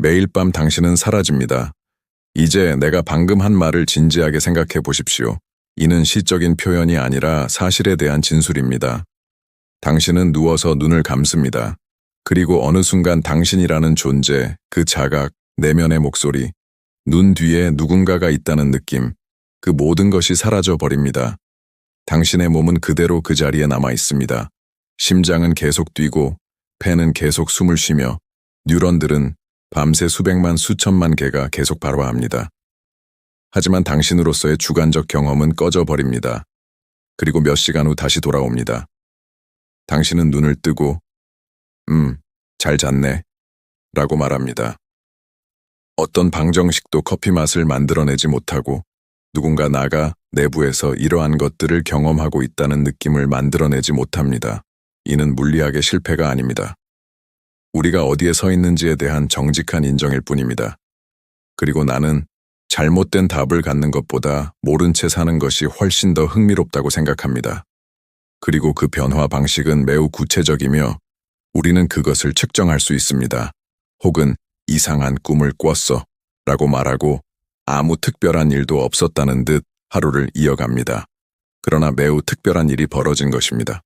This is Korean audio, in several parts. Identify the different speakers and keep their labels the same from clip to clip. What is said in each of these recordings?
Speaker 1: 매일 밤 당신은 사라집니다. 이제 내가 방금 한 말을 진지하게 생각해 보십시오. 이는 시적인 표현이 아니라 사실에 대한 진술입니다. 당신은 누워서 눈을 감습니다. 그리고 어느 순간 당신이라는 존재, 그 자각, 내면의 목소리, 눈 뒤에 누군가가 있다는 느낌, 그 모든 것이 사라져 버립니다. 당신의 몸은 그대로 그 자리에 남아 있습니다. 심장은 계속 뛰고, 폐는 계속 숨을 쉬며, 뉴런들은 밤새 수백만 수천만 개가 계속 발화합니다. 하지만 당신으로서의 주관적 경험은 꺼져 버립니다. 그리고 몇 시간 후 다시 돌아옵니다. 당신은 눈을 뜨고, 잘 잤네, 라고 말합니다. 어떤 방정식도 커피 맛을 만들어내지 못하고 누군가 나가 내부에서 이러한 것들을 경험하고 있다는 느낌을 만들어내지 못합니다. 이는 물리학의 실패가 아닙니다. 우리가 어디에 서 있는지에 대한 정직한 인정일 뿐입니다. 그리고 나는 잘못된 답을 갖는 것보다 모른 채 사는 것이 훨씬 더 흥미롭다고 생각합니다. 그리고 그 변화 방식은 매우 구체적이며 우리는 그것을 측정할 수 있습니다. 혹은 이상한 꿈을 꿨어 라고 말하고 아무 특별한 일도 없었다는 듯 하루를 이어갑니다. 그러나 매우 특별한 일이 벌어진 것입니다.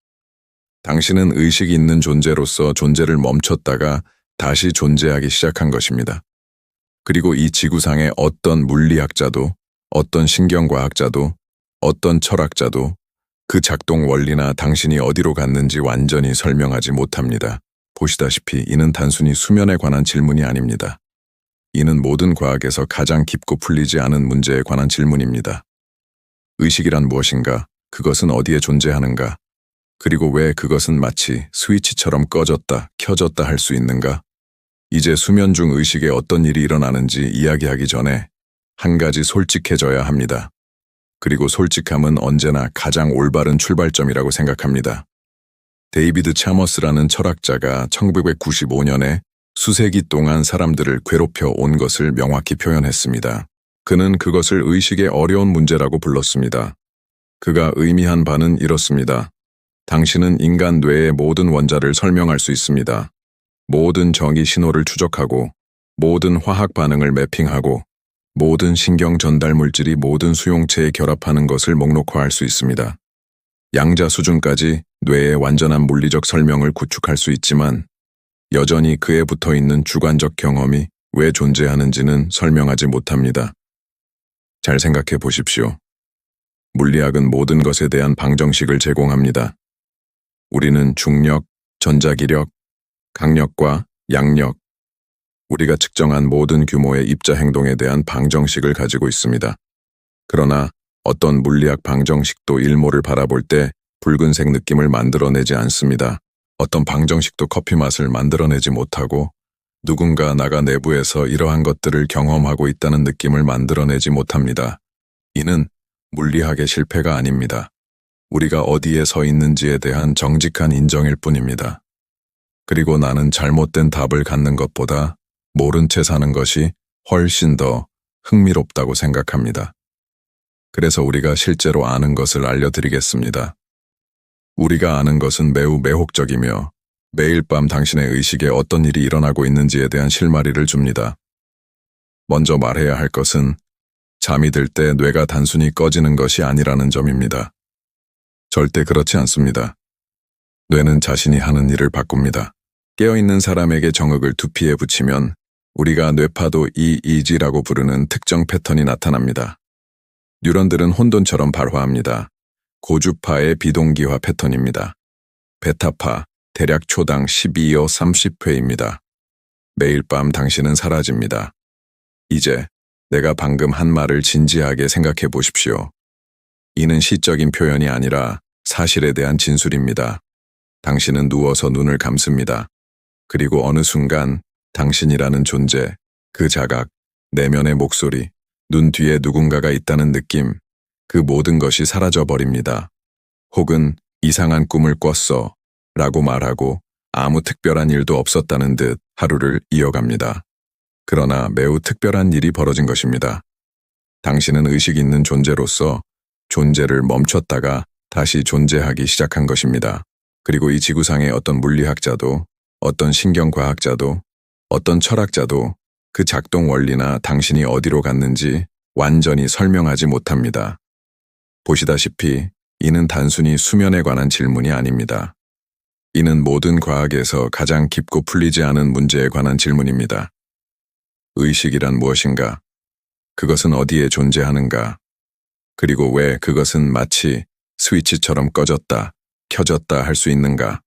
Speaker 1: 당신은 의식 있는 존재로서 존재를 멈췄다가 다시 존재하기 시작한 것입니다. 그리고 이 지구상의 어떤 물리학자도, 어떤 신경과학자도, 어떤 철학자도 그 작동 원리나 당신이 어디로 갔는지 완전히 설명하지 못합니다. 보시다시피 이는 단순히 수면에 관한 질문이 아닙니다. 이는 모든 과학에서 가장 깊고 풀리지 않은 문제에 관한 질문입니다. 의식이란 무엇인가? 그것은 어디에 존재하는가? 그리고 왜 그것은 마치 스위치처럼 꺼졌다, 켜졌다 할 수 있는가? 이제 수면 중 의식에 어떤 일이 일어나는지 이야기하기 전에 한 가지 솔직해져야 합니다. 그리고 솔직함은 언제나 가장 올바른 출발점이라고 생각합니다. 데이비드 차머스라는 철학자가 1995년에 수세기 동안 사람들을 괴롭혀 온 것을 명확히 표현했습니다. 그는 그것을 의식의 어려운 문제라고 불렀습니다. 그가 의미한 바는 이렇습니다. 당신은 인간 뇌의 모든 원자를 설명할 수 있습니다. 모든 정의 신호를 추적하고, 모든 화학 반응을 매핑하고, 모든 신경 전달 물질이 모든 수용체에 결합하는 것을 목록화할 수 있습니다. 양자 수준까지 뇌의 완전한 물리적 설명을 구축할 수 있지만 여전히 그에 붙어있는 주관적 경험이 왜 존재하는지는 설명하지 못합니다. 잘 생각해 보십시오. 물리학은 모든 것에 대한 방정식을 제공합니다. 우리는 중력, 전자기력, 강력과 양력, 우리가 측정한 모든 규모의 입자 행동에 대한 방정식을 가지고 있습니다. 그러나 어떤 물리학 방정식도 일모를 바라볼 때 붉은색 느낌을 만들어내지 않습니다. 어떤 방정식도 커피 맛을 만들어내지 못하고 누군가 나가 내부에서 이러한 것들을 경험하고 있다는 느낌을 만들어내지 못합니다. 이는 물리학의 실패가 아닙니다. 우리가 어디에 서 있는지에 대한 정직한 인정일 뿐입니다. 그리고 나는 잘못된 답을 갖는 것보다 모른 채 사는 것이 훨씬 더 흥미롭다고 생각합니다. 그래서 우리가 실제로 아는 것을 알려드리겠습니다. 우리가 아는 것은 매우 매혹적이며 매일 밤 당신의 의식에 어떤 일이 일어나고 있는지에 대한 실마리를 줍니다. 먼저 말해야 할 것은 잠이 들 때 뇌가 단순히 꺼지는 것이 아니라는 점입니다. 절대 그렇지 않습니다. 뇌는 자신이 하는 일을 바꿉니다. 깨어있는 사람에게 정액을 두피에 붙이면 우리가 뇌파도 EEG라고 부르는 특정 패턴이 나타납니다. 뉴런들은 혼돈처럼 발화합니다. 고주파의 비동기화 패턴입니다. 베타파, 대략 초당 12여 30회입니다. 매일 밤 당신은 사라집니다. 이제 내가 방금 한 말을 진지하게 생각해 보십시오. 이는 시적인 표현이 아니라 사실에 대한 진술입니다. 당신은 누워서 눈을 감습니다. 그리고 어느 순간 당신이라는 존재, 그 자각, 내면의 목소리, 눈 뒤에 누군가가 있다는 느낌, 그 모든 것이 사라져 버립니다. 혹은 이상한 꿈을 꿨어 라고 말하고 아무 특별한 일도 없었다는 듯 하루를 이어갑니다. 그러나 매우 특별한 일이 벌어진 것입니다. 당신은 의식 있는 존재로서 존재를 멈췄다가 다시 존재하기 시작한 것입니다. 그리고 이 지구상의 어떤 물리학자도, 어떤 신경과학자도, 어떤 철학자도 그 작동 원리나 당신이 어디로 갔는지 완전히 설명하지 못합니다. 보시다시피 이는 단순히 수면에 관한 질문이 아닙니다. 이는 모든 과학에서 가장 깊고 풀리지 않은 문제에 관한 질문입니다. 의식이란 무엇인가? 그것은 어디에 존재하는가? 그리고 왜 그것은 마치 스위치처럼 꺼졌다, 켜졌다 할 수 있는가?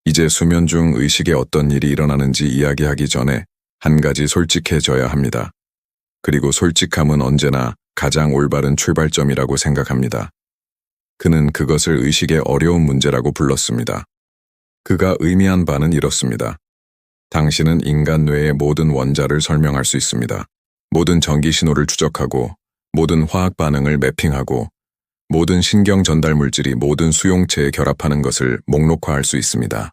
Speaker 1: 이제 수면 중 의식에 어떤 일이 일어나는지 이야기하기 전에 한 가지 솔직해져야 합니다. 그리고 솔직함은 언제나 가장 올바른 출발점이라고 생각합니다. 그는 그것을 의식의 어려운 문제라고 불렀습니다. 그가 의미한 바는 이렇습니다. 당신은 인간 뇌의 모든 원자를 설명할 수 있습니다. 모든 전기 신호를 추적하고, 모든 화학 반응을 매핑하고, 모든 신경 전달 물질이 모든 수용체에 결합하는 것을 목록화할 수 있습니다.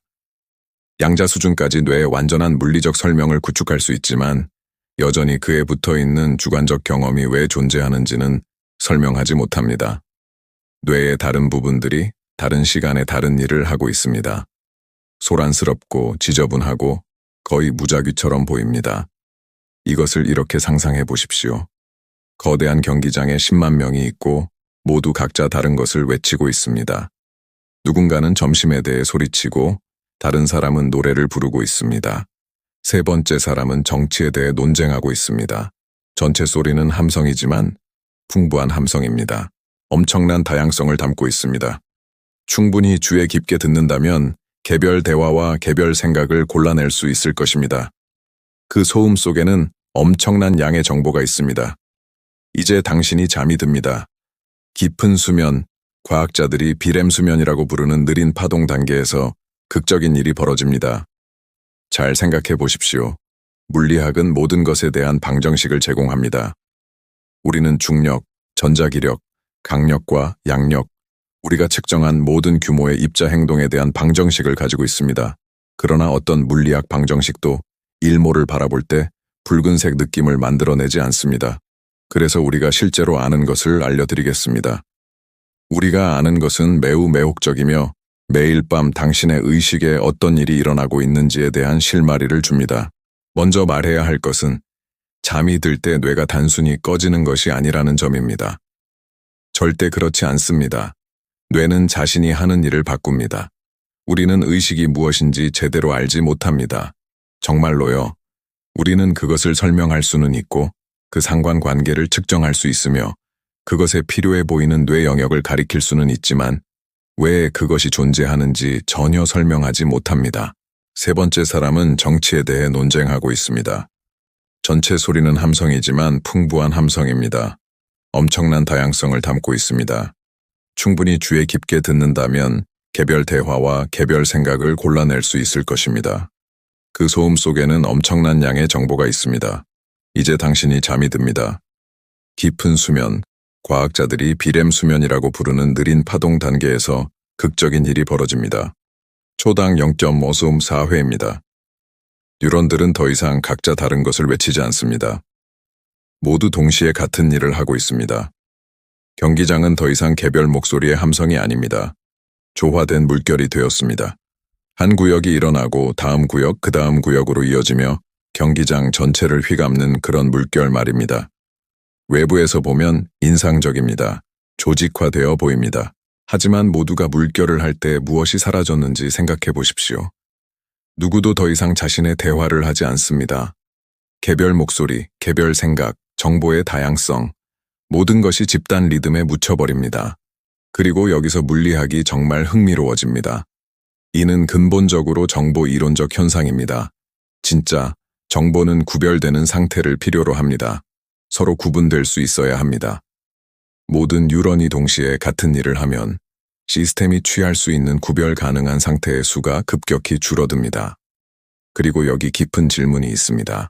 Speaker 1: 양자 수준까지 뇌의 완전한 물리적 설명을 구축할 수 있지만, 여전히 그에 붙어있는 주관적 경험이 왜 존재하는지는 설명하지 못합니다. 뇌의 다른 부분들이 다른 시간에 다른 일을 하고 있습니다. 소란스럽고 지저분하고 거의 무작위처럼 보입니다. 이것을 이렇게 상상해 보십시오. 거대한 경기장에 10만 명이 있고 모두 각자 다른 것을 외치고 있습니다. 누군가는 점심에 대해 소리치고 다른 사람은 노래를 부르고 있습니다. 세 번째 사람은 정치에 대해 논쟁하고 있습니다. 전체 소리는 함성이지만 풍부한 함성입니다. 엄청난 다양성을 담고 있습니다. 충분히 주의 깊게 듣는다면 개별 대화와 개별 생각을 골라낼 수 있을 것입니다. 그 소음 속에는 엄청난 양의 정보가 있습니다. 이제 당신이 잠이 듭니다. 깊은 수면, 과학자들이 비렘 수면이라고 부르는 느린 파동 단계에서 극적인 일이 벌어집니다. 잘 생각해 보십시오. 물리학은 모든 것에 대한 방정식을 제공합니다. 우리는 중력, 전자기력, 강력과 양력, 우리가 측정한 모든 규모의 입자 행동에 대한 방정식을 가지고 있습니다. 그러나 어떤 물리학 방정식도 일모를 바라볼 때 붉은색 느낌을 만들어내지 않습니다. 그래서 우리가 실제로 아는 것을 알려드리겠습니다. 우리가 아는 것은 매우 매혹적이며 매일 밤 당신의 의식에 어떤 일이 일어나고 있는지에 대한 실마리를 줍니다. 먼저 말해야 할 것은 잠이 들 때 뇌가 단순히 꺼지는 것이 아니라는 점입니다. 절대 그렇지 않습니다. 뇌는 자신이 하는 일을 바꿉니다. 우리는 의식이 무엇인지 제대로 알지 못합니다. 정말로요. 우리는 그것을 설명할 수는 있고 그 상관관계를 측정할 수 있으며 그것에 필요해 보이는 뇌 영역을 가리킬 수는 있지만 왜 그것이 존재하는지 전혀 설명하지 못합니다. 세 번째 사람은 정치에 대해 논쟁하고 있습니다. 전체 소리는 함성이지만 풍부한 함성입니다. 엄청난 다양성을 담고 있습니다. 충분히 주의 깊게 듣는다면 개별 대화와 개별 생각을 골라낼 수 있을 것입니다. 그 소음 속에는 엄청난 양의 정보가 있습니다. 이제 당신이 잠이 듭니다. 깊은 수면, 과학자들이 비렘 수면이라고 부르는 느린 파동 단계에서 극적인 일이 벌어집니다. 초당 0.5소음 4회입니다. 뉴런들은 더 이상 각자 다른 것을 외치지 않습니다. 모두 동시에 같은 일을 하고 있습니다. 경기장은 더 이상 개별 목소리의 함성이 아닙니다. 조화된 물결이 되었습니다. 한 구역이 일어나고 다음 구역, 그 다음 구역으로 이어지며 경기장 전체를 휘감는 그런 물결 말입니다. 외부에서 보면 인상적입니다. 조직화되어 보입니다. 하지만 모두가 물결을 할 때 무엇이 사라졌는지 생각해 보십시오. 누구도 더 이상 자신의 대화를 하지 않습니다. 개별 목소리, 개별 생각, 정보의 다양성, 모든 것이 집단 리듬에 묻혀버립니다. 그리고 여기서 물리학이 정말 흥미로워집니다. 이는 근본적으로 정보 이론적 현상입니다. 진짜 정보는 구별되는 상태를 필요로 합니다. 서로 구분될 수 있어야 합니다. 모든 뉴런이 동시에 같은 일을 하면 시스템이 취할 수 있는 구별 가능한 상태의 수가 급격히 줄어듭니다. 그리고 여기 깊은 질문이 있습니다.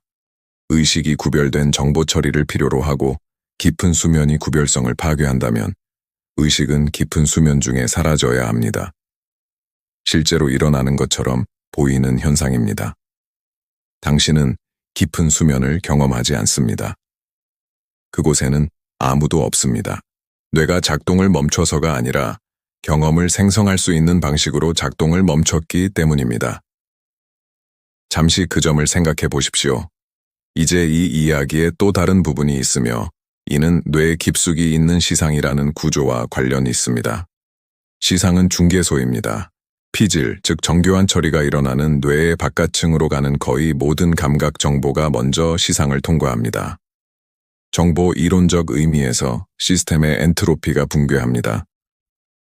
Speaker 1: 의식이 구별된 정보 처리를 필요로 하고 깊은 수면이 구별성을 파괴한다면 의식은 깊은 수면 중에 사라져야 합니다. 실제로 일어나는 것처럼 보이는 현상입니다. 당신은 깊은 수면을 경험하지 않습니다. 그곳에는 아무도 없습니다. 뇌가 작동을 멈춰서가 아니라 경험을 생성할 수 있는 방식으로 작동을 멈췄기 때문입니다. 잠시 그 점을 생각해 보십시오. 이제 이 이야기에 또 다른 부분이 있으며 이는 뇌 깊숙이 있는 시상이라는 구조와 관련이 있습니다. 시상은 중계소입니다. 피질, 즉 정교한 처리가 일어나는 뇌의 바깥층으로 가는 거의 모든 감각 정보가 먼저 시상을 통과합니다. 정보 이론적 의미에서 시스템의 엔트로피가 붕괴합니다.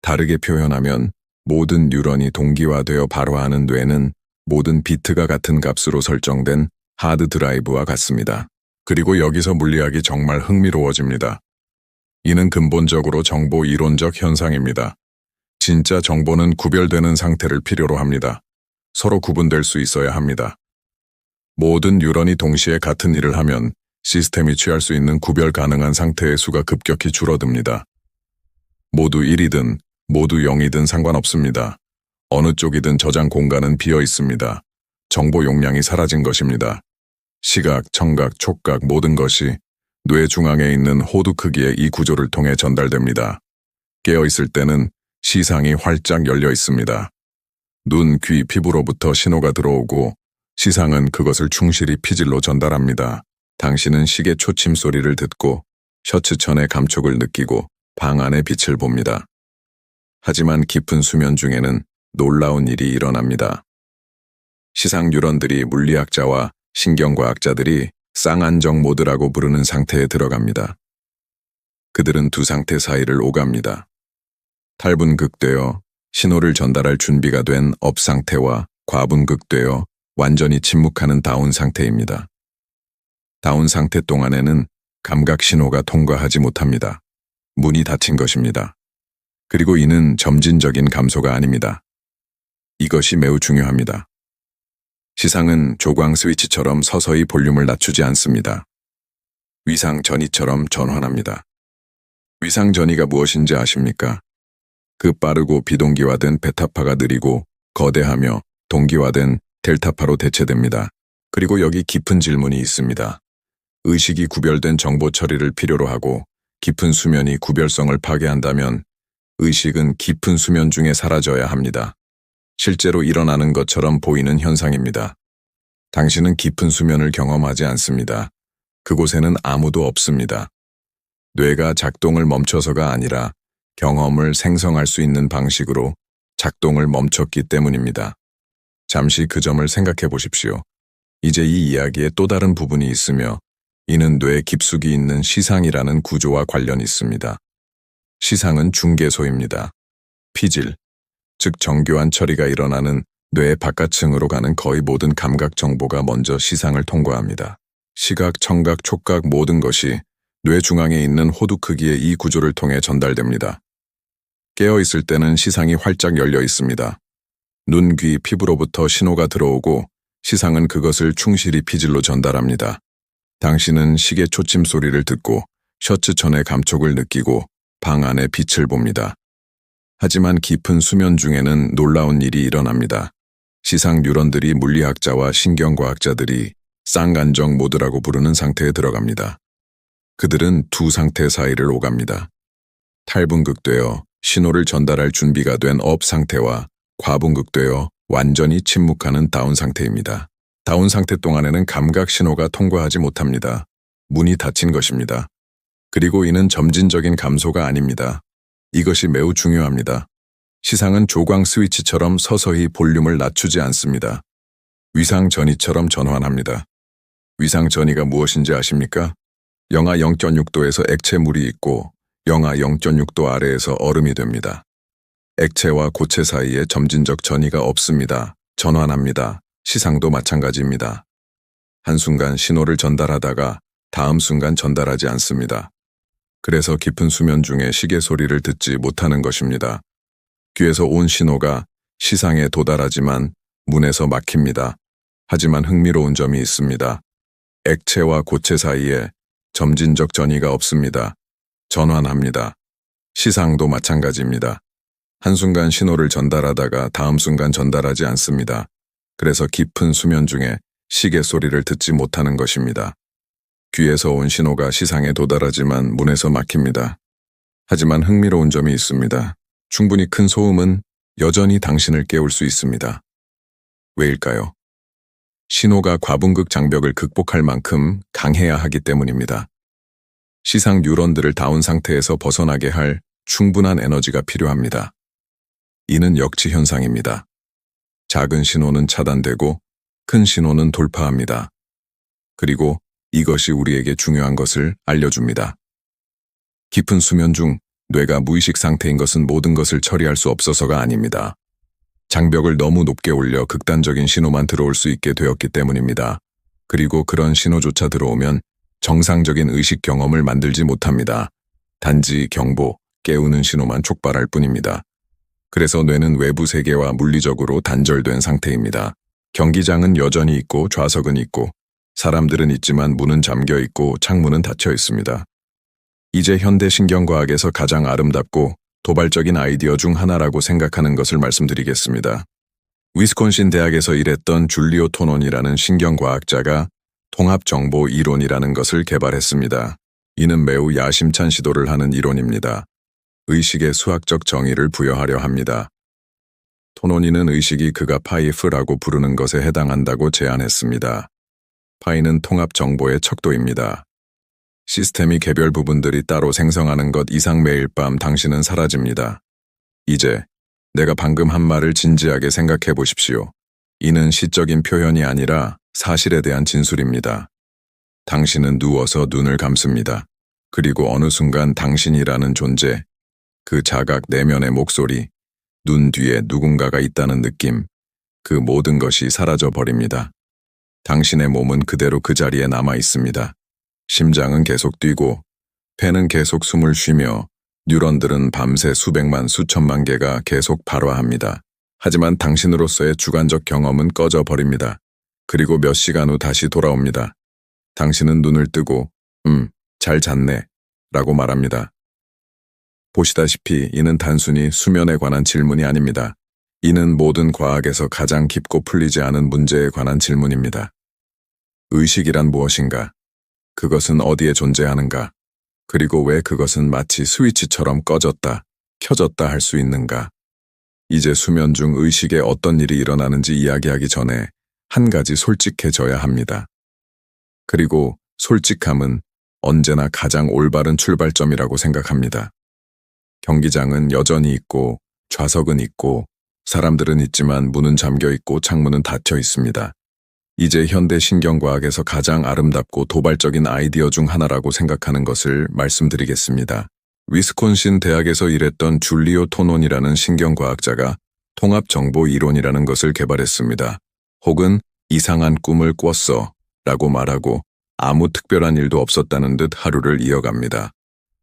Speaker 1: 다르게 표현하면 모든 뉴런이 동기화되어 발화하는 뇌는 모든 비트가 같은 값으로 설정된 하드 드라이브와 같습니다. 그리고 여기서 물리학이 정말 흥미로워집니다. 이는 근본적으로 정보 이론적 현상입니다. 진짜 정보는 구별되는 상태를 필요로 합니다. 서로 구분될 수 있어야 합니다. 모든 뉴런이 동시에 같은 일을 하면 시스템이 취할 수 있는 구별 가능한 상태의 수가 급격히 줄어듭니다. 모두 1이든 모두 0이든 상관없습니다. 어느 쪽이든 저장 공간은 비어 있습니다. 정보 용량이 사라진 것입니다. 시각, 청각, 촉각 모든 것이 뇌 중앙에 있는 호두 크기의 이 구조를 통해 전달됩니다. 깨어있을 때는 시상이 활짝 열려 있습니다. 눈, 귀, 피부로부터 신호가 들어오고 시상은 그것을 충실히 피질로 전달합니다. 당신은 시계 초침 소리를 듣고 셔츠천의 감촉을 느끼고 방 안의 빛을 봅니다. 하지만 깊은 수면 중에는 놀라운 일이 일어납니다. 시상 뉴런들이 물리학자와 신경과학자들이 쌍안정 모드라고 부르는 상태에 들어갑니다. 그들은 두 상태 사이를 오갑니다. 탈분극되어 신호를 전달할 준비가 된 업 상태와 과분극되어 완전히 침묵하는 다운 상태입니다. 다운 상태 동안에는 감각 신호가 통과하지 못합니다. 문이 닫힌 것입니다. 그리고 이는 점진적인 감소가 아닙니다. 이것이 매우 중요합니다. 시상은 조광 스위치처럼 서서히 볼륨을 낮추지 않습니다. 위상 전이처럼 전환합니다. 위상 전이가 무엇인지 아십니까? 그 빠르고 비동기화된 베타파가 느리고 거대하며 동기화된 델타파로 대체됩니다. 그리고 여기 깊은 질문이 있습니다. 의식이 구별된 정보 처리를 필요로 하고 깊은 수면이 구별성을 파괴한다면 의식은 깊은 수면 중에 사라져야 합니다. 실제로 일어나는 것처럼 보이는 현상입니다. 당신은 깊은 수면을 경험하지 않습니다. 그곳에는 아무도 없습니다. 뇌가 작동을 멈춰서가 아니라 경험을 생성할 수 있는 방식으로 작동을 멈췄기 때문입니다. 잠시 그 점을 생각해 보십시오. 이제 이 이야기에 또 다른 부분이 있으며 이는 뇌 깊숙이 있는 시상이라는 구조와 관련이 있습니다. 시상은 중계소입니다. 피질, 즉 정교한 처리가 일어나는 뇌 바깥층으로 가는 거의 모든 감각 정보가 먼저 시상을 통과합니다. 시각, 청각, 촉각 모든 것이 뇌 중앙에 있는 호두 크기의 이 구조를 통해 전달됩니다. 깨어있을 때는 시상이 활짝 열려 있습니다. 눈, 귀, 피부로부터 신호가 들어오고 시상은 그것을 충실히 피질로 전달합니다. 당신은 시계 초침 소리를 듣고 셔츠천의 감촉을 느끼고 방 안의 빛을 봅니다. 하지만 깊은 수면 중에는 놀라운 일이 일어납니다. 시상 뉴런들이 물리학자와 신경과학자들이 쌍안정 모드라고 부르는 상태에 들어갑니다. 그들은 두 상태 사이를 오갑니다. 탈분극되어 신호를 전달할 준비가 된 업 상태와 과분극되어 완전히 침묵하는 다운 상태입니다. 다운 상태 동안에는 감각 신호가 통과하지 못합니다. 문이 닫힌 것입니다. 그리고 이는 점진적인 감소가 아닙니다. 이것이 매우 중요합니다. 시상은 조광 스위치처럼 서서히 볼륨을 낮추지 않습니다. 위상 전이처럼 전환합니다. 위상 전이가 무엇인지 아십니까? 영하 0.6도에서 액체물이 있고 영하 0.6도 아래에서 얼음이 됩니다. 액체와 고체 사이에 점진적 전이가 없습니다. 전환합니다. 시상도 마찬가지입니다. 한순간 신호를 전달하다가 다음 순간 전달하지 않습니다. 그래서 깊은 수면 중에 시계 소리를 듣지 못하는 것입니다. 귀에서 온 신호가 시상에 도달하지만 문에서 막힙니다. 하지만 흥미로운 점이 있습니다. 액체와 고체 사이에 점진적 전이가 없습니다. 전환합니다. 시상도 마찬가지입니다. 한순간 신호를 전달하다가 다음 순간 전달하지 않습니다. 그래서 깊은 수면 중에 시계 소리를 듣지 못하는 것입니다. 귀에서 온 신호가 시상에 도달하지만 문에서 막힙니다. 하지만 흥미로운 점이 있습니다. 충분히 큰 소음은 여전히 당신을 깨울 수 있습니다. 왜일까요? 신호가 과분극 장벽을 극복할 만큼 강해야 하기 때문입니다. 시상 뉴런들을 다운 상태에서 벗어나게 할 충분한 에너지가 필요합니다. 이는 역치 현상입니다. 작은 신호는 차단되고 큰 신호는 돌파합니다. 그리고 이것이 우리에게 중요한 것을 알려줍니다. 깊은 수면 중 뇌가 무의식 상태인 것은 모든 것을 처리할 수 없어서가 아닙니다. 장벽을 너무 높게 올려 극단적인 신호만 들어올 수 있게 되었기 때문입니다. 그리고 그런 신호조차 들어오면 정상적인 의식 경험을 만들지 못합니다. 단지 경보, 깨우는 신호만 촉발할 뿐입니다. 그래서 뇌는 외부 세계와 물리적으로 단절된 상태입니다. 경기장은 여전히 있고 좌석은 있고 사람들은 있지만 문은 잠겨 있고 창문은 닫혀 있습니다. 이제 현대 신경과학에서 가장 아름답고 도발적인 아이디어 중 하나라고 생각하는 것을 말씀드리겠습니다. 위스콘신 대학에서 일했던 줄리오 토논이라는 신경과학자가 통합정보 이론이라는 것을 개발했습니다. 이는 매우 야심찬 시도를 하는 이론입니다. 의식에 수학적 정의를 부여하려 합니다. 토논이는 의식이 그가 파이프라고 부르는 것에 해당한다고 제안했습니다. 파이는 통합 정보의 척도입니다. 시스템이 개별 부분들이 따로 생성하는 것 이상 매일 밤 당신은 사라집니다. 이제 내가 방금 한 말을 진지하게 생각해 보십시오. 이는 시적인 표현이 아니라 사실에 대한 진술입니다. 당신은 누워서 눈을 감습니다. 그리고 어느 순간 당신이라는 존재, 그 자각 내면의 목소리, 눈 뒤에 누군가가 있다는 느낌, 그 모든 것이 사라져 버립니다. 당신의 몸은 그대로 그 자리에 남아 있습니다. 심장은 계속 뛰고, 폐는 계속 숨을 쉬며, 뉴런들은 밤새 수백만 수천만 개가 계속 발화합니다. 하지만 당신으로서의 주관적 경험은 꺼져 버립니다. 그리고 몇 시간 후 다시 돌아옵니다. 당신은 눈을 뜨고, 잘 잤네, 라고 말합니다. 보시다시피 이는 단순히 수면에 관한 질문이 아닙니다. 이는 모든 과학에서 가장 깊고 풀리지 않은 문제에 관한 질문입니다. 의식이란 무엇인가? 그것은 어디에 존재하는가? 그리고 왜 그것은 마치 스위치처럼 꺼졌다, 켜졌다 할 수 있는가? 이제 수면 중 의식에 어떤 일이 일어나는지 이야기하기 전에 한 가지 솔직해져야 합니다. 그리고 솔직함은 언제나 가장 올바른 출발점이라고 생각합니다. 경기장은 여전히 있고 좌석은 있고 사람들은 있지만 문은 잠겨 있고 창문은 닫혀 있습니다. 이제 현대 신경과학에서 가장 아름답고 도발적인 아이디어 중 하나라고 생각하는 것을 말씀드리겠습니다. 위스콘신 대학에서 일했던 줄리오 토논이라는 신경과학자가 통합정보 이론이라는 것을 개발했습니다. 혹은 이상한 꿈을 꿨어 라고 말하고 아무 특별한 일도 없었다는 듯 하루를 이어갑니다.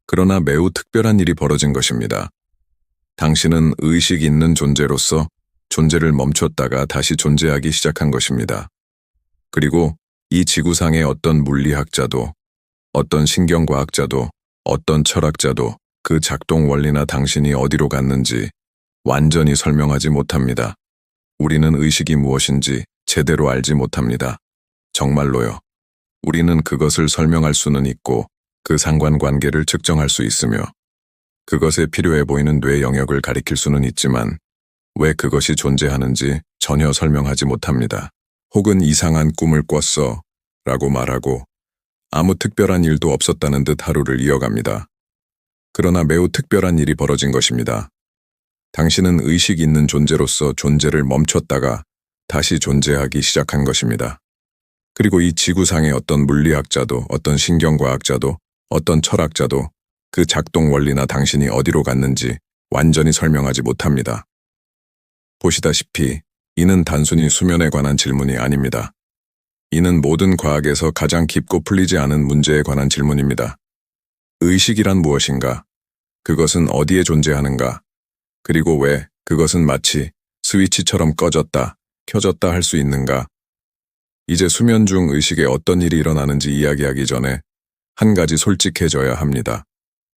Speaker 1: 그러나 매우 특별한 일이 벌어진 것입니다. 당신은 의식 있는 존재로서 존재를 멈췄다가 다시 존재하기 시작한 것입니다. 그리고 이 지구상의 어떤 물리학자도, 어떤 신경과학자도, 어떤 철학자도 그 작동 원리나 당신이 어디로 갔는지 완전히 설명하지 못합니다. 우리는 의식이 무엇인지 제대로 알지 못합니다. 정말로요. 우리는 그것을 설명할 수는 있고 그 상관관계를 측정할 수 있으며 그것에 필요해 보이는 뇌 영역을 가리킬 수는 있지만 왜 그것이 존재하는지 전혀 설명하지 못합니다. 혹은 이상한 꿈을 꿨어 라고 말하고 아무 특별한 일도 없었다는 듯 하루를 이어갑니다. 그러나 매우 특별한 일이 벌어진 것입니다. 당신은 의식 있는 존재로서 존재를 멈췄다가 다시 존재하기 시작한 것입니다. 그리고 이 지구상의 어떤 물리학자도, 어떤 신경과학자도, 어떤 철학자도 그 작동 원리나 당신이 어디로 갔는지 완전히 설명하지 못합니다. 보시다시피 이는 단순히 수면에 관한 질문이 아닙니다. 이는 모든 과학에서 가장 깊고 풀리지 않은 문제에 관한 질문입니다. 의식이란 무엇인가? 그것은 어디에 존재하는가? 그리고 왜 그것은 마치 스위치처럼 꺼졌다, 켜졌다 할 수 있는가? 이제 수면 중 의식에 어떤 일이 일어나는지 이야기하기 전에 한 가지 솔직해져야 합니다.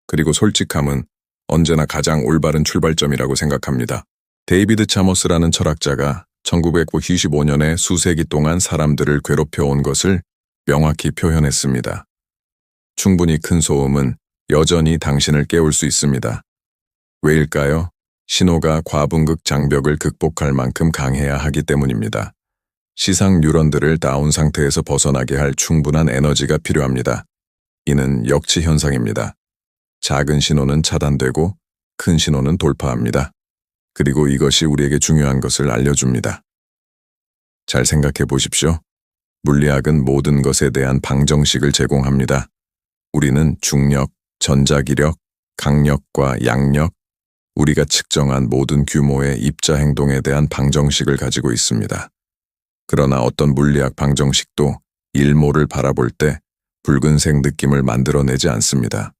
Speaker 1: 그리고 솔직함은 언제나 가장 올바른 출발점이라고 생각합니다. 데이비드 차머스라는 철학자가 1995년에 수세기 동안 사람들을 괴롭혀온 것을 명확히 표현했습니다. 충분히 큰 소음은 여전히 당신을 깨울 수 있습니다. 왜일까요? 신호가 과분극 장벽을 극복할 만큼 강해야 하기 때문입니다. 시상 뉴런들을 다운 상태에서 벗어나게 할 충분한 에너지가 필요합니다. 이는 역치 현상입니다. 작은 신호는 차단되고 큰 신호는 돌파합니다. 그리고 이것이 우리에게 중요한 것을 알려줍니다. 잘 생각해 보십시오. 물리학은 모든 것에 대한 방정식을 제공합니다. 우리는 중력, 전자기력, 강력과 양력, 우리가 측정한 모든 규모의 입자 행동에 대한 방정식을 가지고 있습니다. 그러나 어떤 물리학 방정식도 일모를 바라볼 때 붉은색 느낌을 만들어내지 않습니다.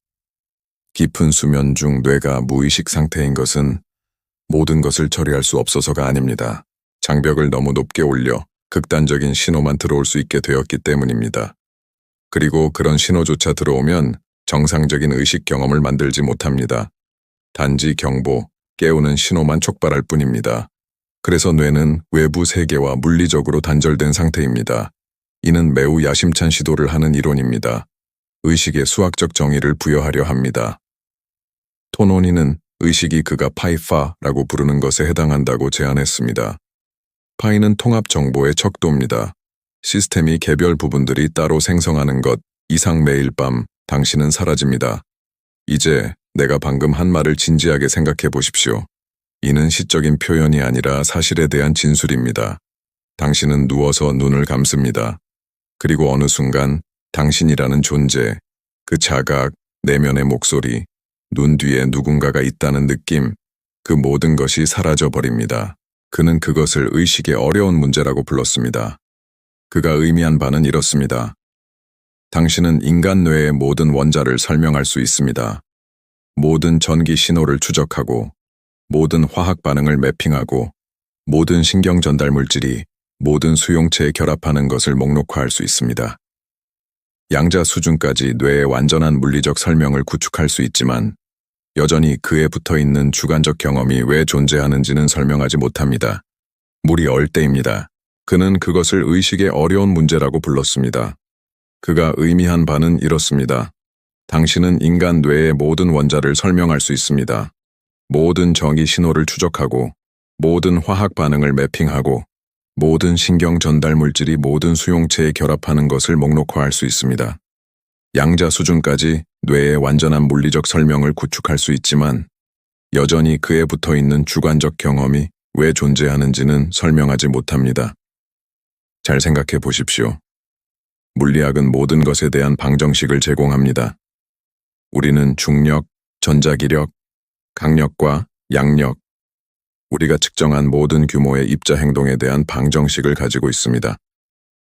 Speaker 1: 깊은 수면 중 뇌가 무의식 상태인 것은 모든 것을 처리할 수 없어서가 아닙니다. 장벽을 너무 높게 올려 극단적인 신호만 들어올 수 있게 되었기 때문입니다. 그리고 그런 신호조차 들어오면 정상적인 의식 경험을 만들지 못합니다. 단지 경보, 깨우는 신호만 촉발할 뿐입니다. 그래서 뇌는 외부 세계와 물리적으로 단절된 상태입니다. 이는 매우 야심찬 시도를 하는 이론입니다. 의식에 수학적 정의를 부여하려 합니다. 토노니는 의식이 그가 파이파라고 부르는 것에 해당한다고 제안했습니다. 파이는 통합 정보의 척도입니다. 시스템이 개별 부분들이 따로 생성하는 것 이상 매일 밤 당신은 사라집니다. 이제 내가 방금 한 말을 진지하게 생각해 보십시오. 이는 시적인 표현이 아니라 사실에 대한 진술입니다. 당신은 누워서 눈을 감습니다. 그리고 어느 순간 당신이라는 존재, 그 자각, 내면의 목소리, 눈 뒤에 누군가가 있다는 느낌, 그 모든 것이 사라져버립니다. 그는 그것을 의식의 어려운 문제라고 불렀습니다. 그가 의미한 바는 이렇습니다. 당신은 인간 뇌의 모든 원자를 설명할 수 있습니다. 모든 전기 신호를 추적하고, 모든 화학 반응을 매핑하고, 모든 신경 전달 물질이 모든 수용체에 결합하는 것을 목록화할 수 있습니다. 양자 수준까지 뇌의 완전한 물리적 설명을 구축할 수 있지만 여전히 그에 붙어있는 주관적 경험이 왜 존재하는지는 설명하지 못합니다. 물이 얼때입니다. 그는 그것을 의식의 어려운 문제라고 불렀습니다. 그가 의미한 바는 이렇습니다. 당신은 인간 뇌의 모든 원자를 설명할 수 있습니다. 모든 전기 신호를 추적하고 모든 화학 반응을 매핑하고 모든 신경 전달 물질이 모든 수용체에 결합하는 것을 목록화할 수 있습니다. 양자 수준까지 뇌의 완전한 물리적 설명을 구축할 수 있지만 여전히 그에 붙어있는 주관적 경험이 왜 존재하는지는 설명하지 못합니다. 잘 생각해 보십시오. 물리학은 모든 것에 대한 방정식을 제공합니다. 우리는 중력, 전자기력, 강력과 양력, 우리가 측정한 모든 규모의 입자 행동에 대한 방정식을 가지고 있습니다.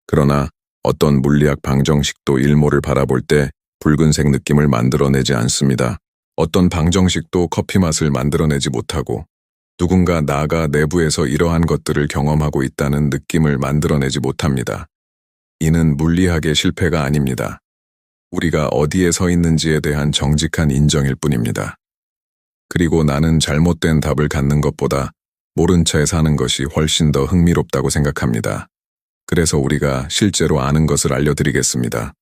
Speaker 1: 그러나 어떤 물리학 방정식도 일모를 바라볼 때 붉은색 느낌을 만들어내지 않습니다. 어떤 방정식도 커피 맛을 만들어내지 못하고 누군가 나가 내부에서 이러한 것들을 경험하고 있다는 느낌을 만들어내지 못합니다. 이는 물리학의 실패가 아닙니다. 우리가 어디에 서 있는지에 대한 정직한 인정일 뿐입니다. 그리고 나는 잘못된 답을 갖는 것보다 모른 채 사는 것이 훨씬 더 흥미롭다고 생각합니다. 그래서 우리가 실제로 아는 것을 알려드리겠습니다.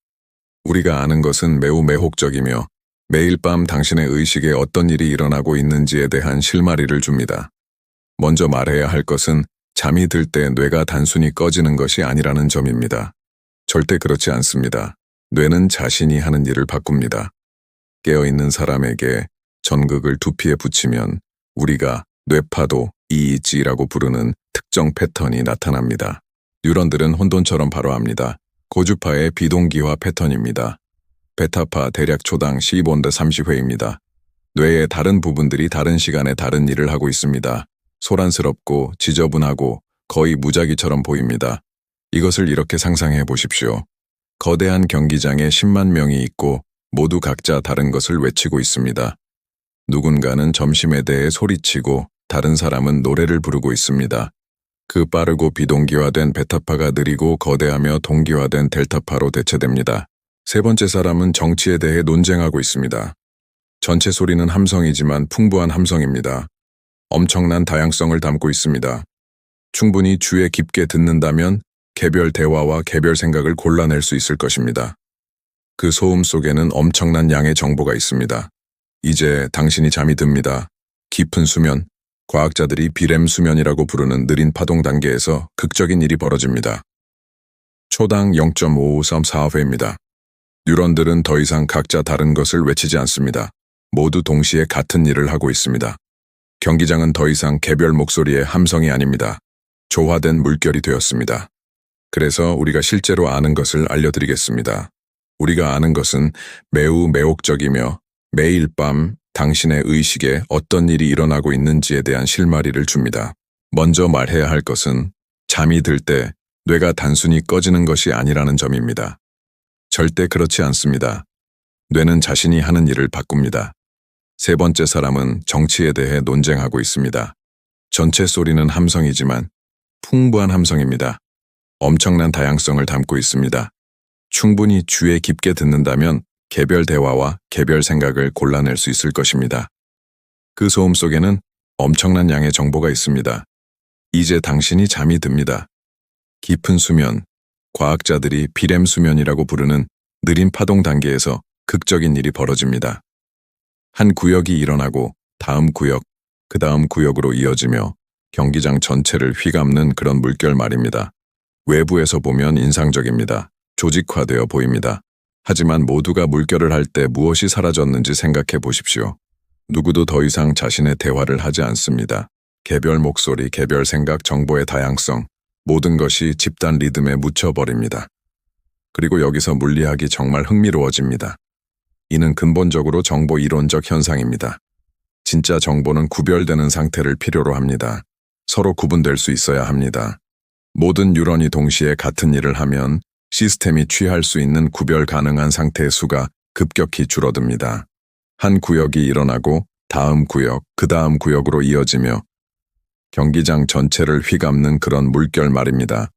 Speaker 1: 우리가 아는 것은 매우 매혹적이며 매일 밤 당신의 의식에 어떤 일이 일어나고 있는지에 대한 실마리를 줍니다. 먼저 말해야 할 것은 잠이 들 때 뇌가 단순히 꺼지는 것이 아니라는 점입니다. 절대 그렇지 않습니다. 뇌는 자신이 하는 일을 바꿉니다. 깨어있는 사람에게 전극을 두피에 붙이면 우리가 뇌파도 EEG라고 부르는 특정 패턴이 나타납니다. 뉴런들은 혼돈처럼 바로합니다. 고주파의 비동기화 패턴입니다. 베타파 대략 초당 12번대 30회입니다. 뇌의 다른 부분들이 다른 시간에 다른 일을 하고 있습니다. 소란스럽고 지저분하고 거의 무작위처럼 보입니다. 이것을 이렇게 상상해 보십시오. 거대한 경기장에 10만 명이 있고 모두 각자 다른 것을 외치고 있습니다. 누군가는 점심에 대해 소리치고 다른 사람은 노래를 부르고 있습니다. 그 빠르고 비동기화된 베타파가 느리고 거대하며 동기화된 델타파로 대체됩니다. 세 번째 사람은 정치에 대해 논쟁하고 있습니다. 전체 소리는 함성이지만 풍부한 함성입니다. 엄청난 다양성을 담고 있습니다. 충분히 주에 깊게 듣는다면 개별 대화와 개별 생각을 골라낼 수 있을 것입니다. 그 소음 속에는 엄청난 양의 정보가 있습니다. 이제 당신이 잠이 듭니다. 깊은 수면, 과학자들이 비렘 수면이라고 부르는 느린 파동 단계에서 극적인 일이 벌어집니다. 초당 0.5534회입니다. 뉴런들은 더 이상 각자 다른 것을 외치지 않습니다. 모두 동시에 같은 일을 하고 있습니다. 경기장은 더 이상 개별 목소리의 함성이 아닙니다. 조화된 물결이 되었습니다. 그래서 우리가 실제로 아는 것을 알려드리겠습니다. 우리가 아는 것은 매우 매혹적이며 매일 밤 당신의 의식에 어떤 일이 일어나고 있는지에 대한 실마리를 줍니다. 먼저 말해야 할 것은 잠이 들 때 뇌가 단순히 꺼지는 것이 아니라는 점입니다. 절대 그렇지 않습니다. 뇌는 자신이 하는 일을 바꿉니다. 세 번째 사람은 정치에 대해 논쟁하고 있습니다. 전체 소리는 함성이지만 풍부한 함성입니다. 엄청난 다양성을 담고 있습니다. 충분히 귀에 깊게 듣는다면 개별 대화와 개별 생각을 골라낼 수 있을 것입니다. 그 소음 속에는 엄청난 양의 정보가 있습니다. 이제 당신이 잠이 듭니다. 깊은 수면, 과학자들이 비렘 수면이라고 부르는 느린 파동 단계에서 극적인 일이 벌어집니다. 한 구역이 일어나고 다음 구역, 그 다음 구역으로 이어지며 경기장 전체를 휘감는 그런 물결 말입니다. 외부에서 보면 인상적입니다. 조직화되어 보입니다. 하지만 모두가 물결을 할 때 무엇이 사라졌는지 생각해 보십시오. 누구도 더 이상 자신의 대화를 하지 않습니다. 개별 목소리, 개별 생각, 정보의 다양성, 모든 것이 집단 리듬에 묻혀버립니다. 그리고 여기서 물리학이 정말 흥미로워집니다. 이는 근본적으로 정보 이론적 현상입니다. 진짜 정보는 구별되는 상태를 필요로 합니다. 서로 구분될 수 있어야 합니다. 모든 뉴런이 동시에 같은 일을 하면 시스템이 취할 수 있는 구별 가능한 상태의 수가 급격히 줄어듭니다. 한 구역이 일어나고 다음 구역, 그 다음 구역으로 이어지며 경기장 전체를 휘감는 그런 물결 말입니다.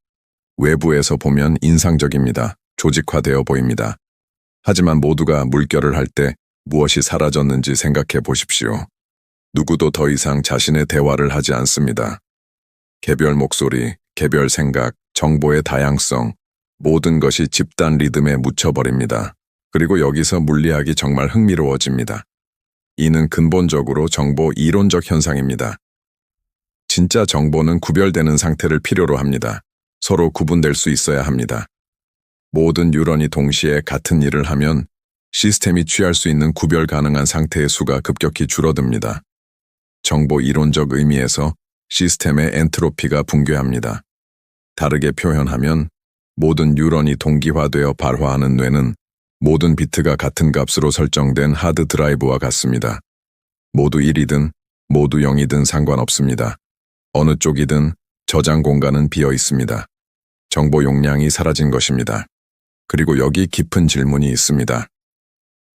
Speaker 1: 외부에서 보면 인상적입니다. 조직화되어 보입니다. 하지만 모두가 물결을 할 때 무엇이 사라졌는지 생각해 보십시오. 누구도 더 이상 자신의 대화를 하지 않습니다. 개별 목소리, 개별 생각, 정보의 다양성, 모든 것이 집단 리듬에 묻혀버립니다. 그리고 여기서 물리학이 정말 흥미로워집니다. 이는 근본적으로 정보 이론적 현상입니다. 진짜 정보는 구별되는 상태를 필요로 합니다. 서로 구분될 수 있어야 합니다. 모든 뉴런이 동시에 같은 일을 하면 시스템이 취할 수 있는 구별 가능한 상태의 수가 급격히 줄어듭니다. 정보 이론적 의미에서 시스템의 엔트로피가 붕괴합니다. 다르게 표현하면 모든 뉴런이 동기화되어 발화하는 뇌는 모든 비트가 같은 값으로 설정된 하드 드라이브와 같습니다. 모두 1이든 모두 0이든 상관없습니다. 어느 쪽이든 저장 공간은 비어 있습니다. 정보 용량이 사라진 것입니다. 그리고 여기 깊은 질문이 있습니다.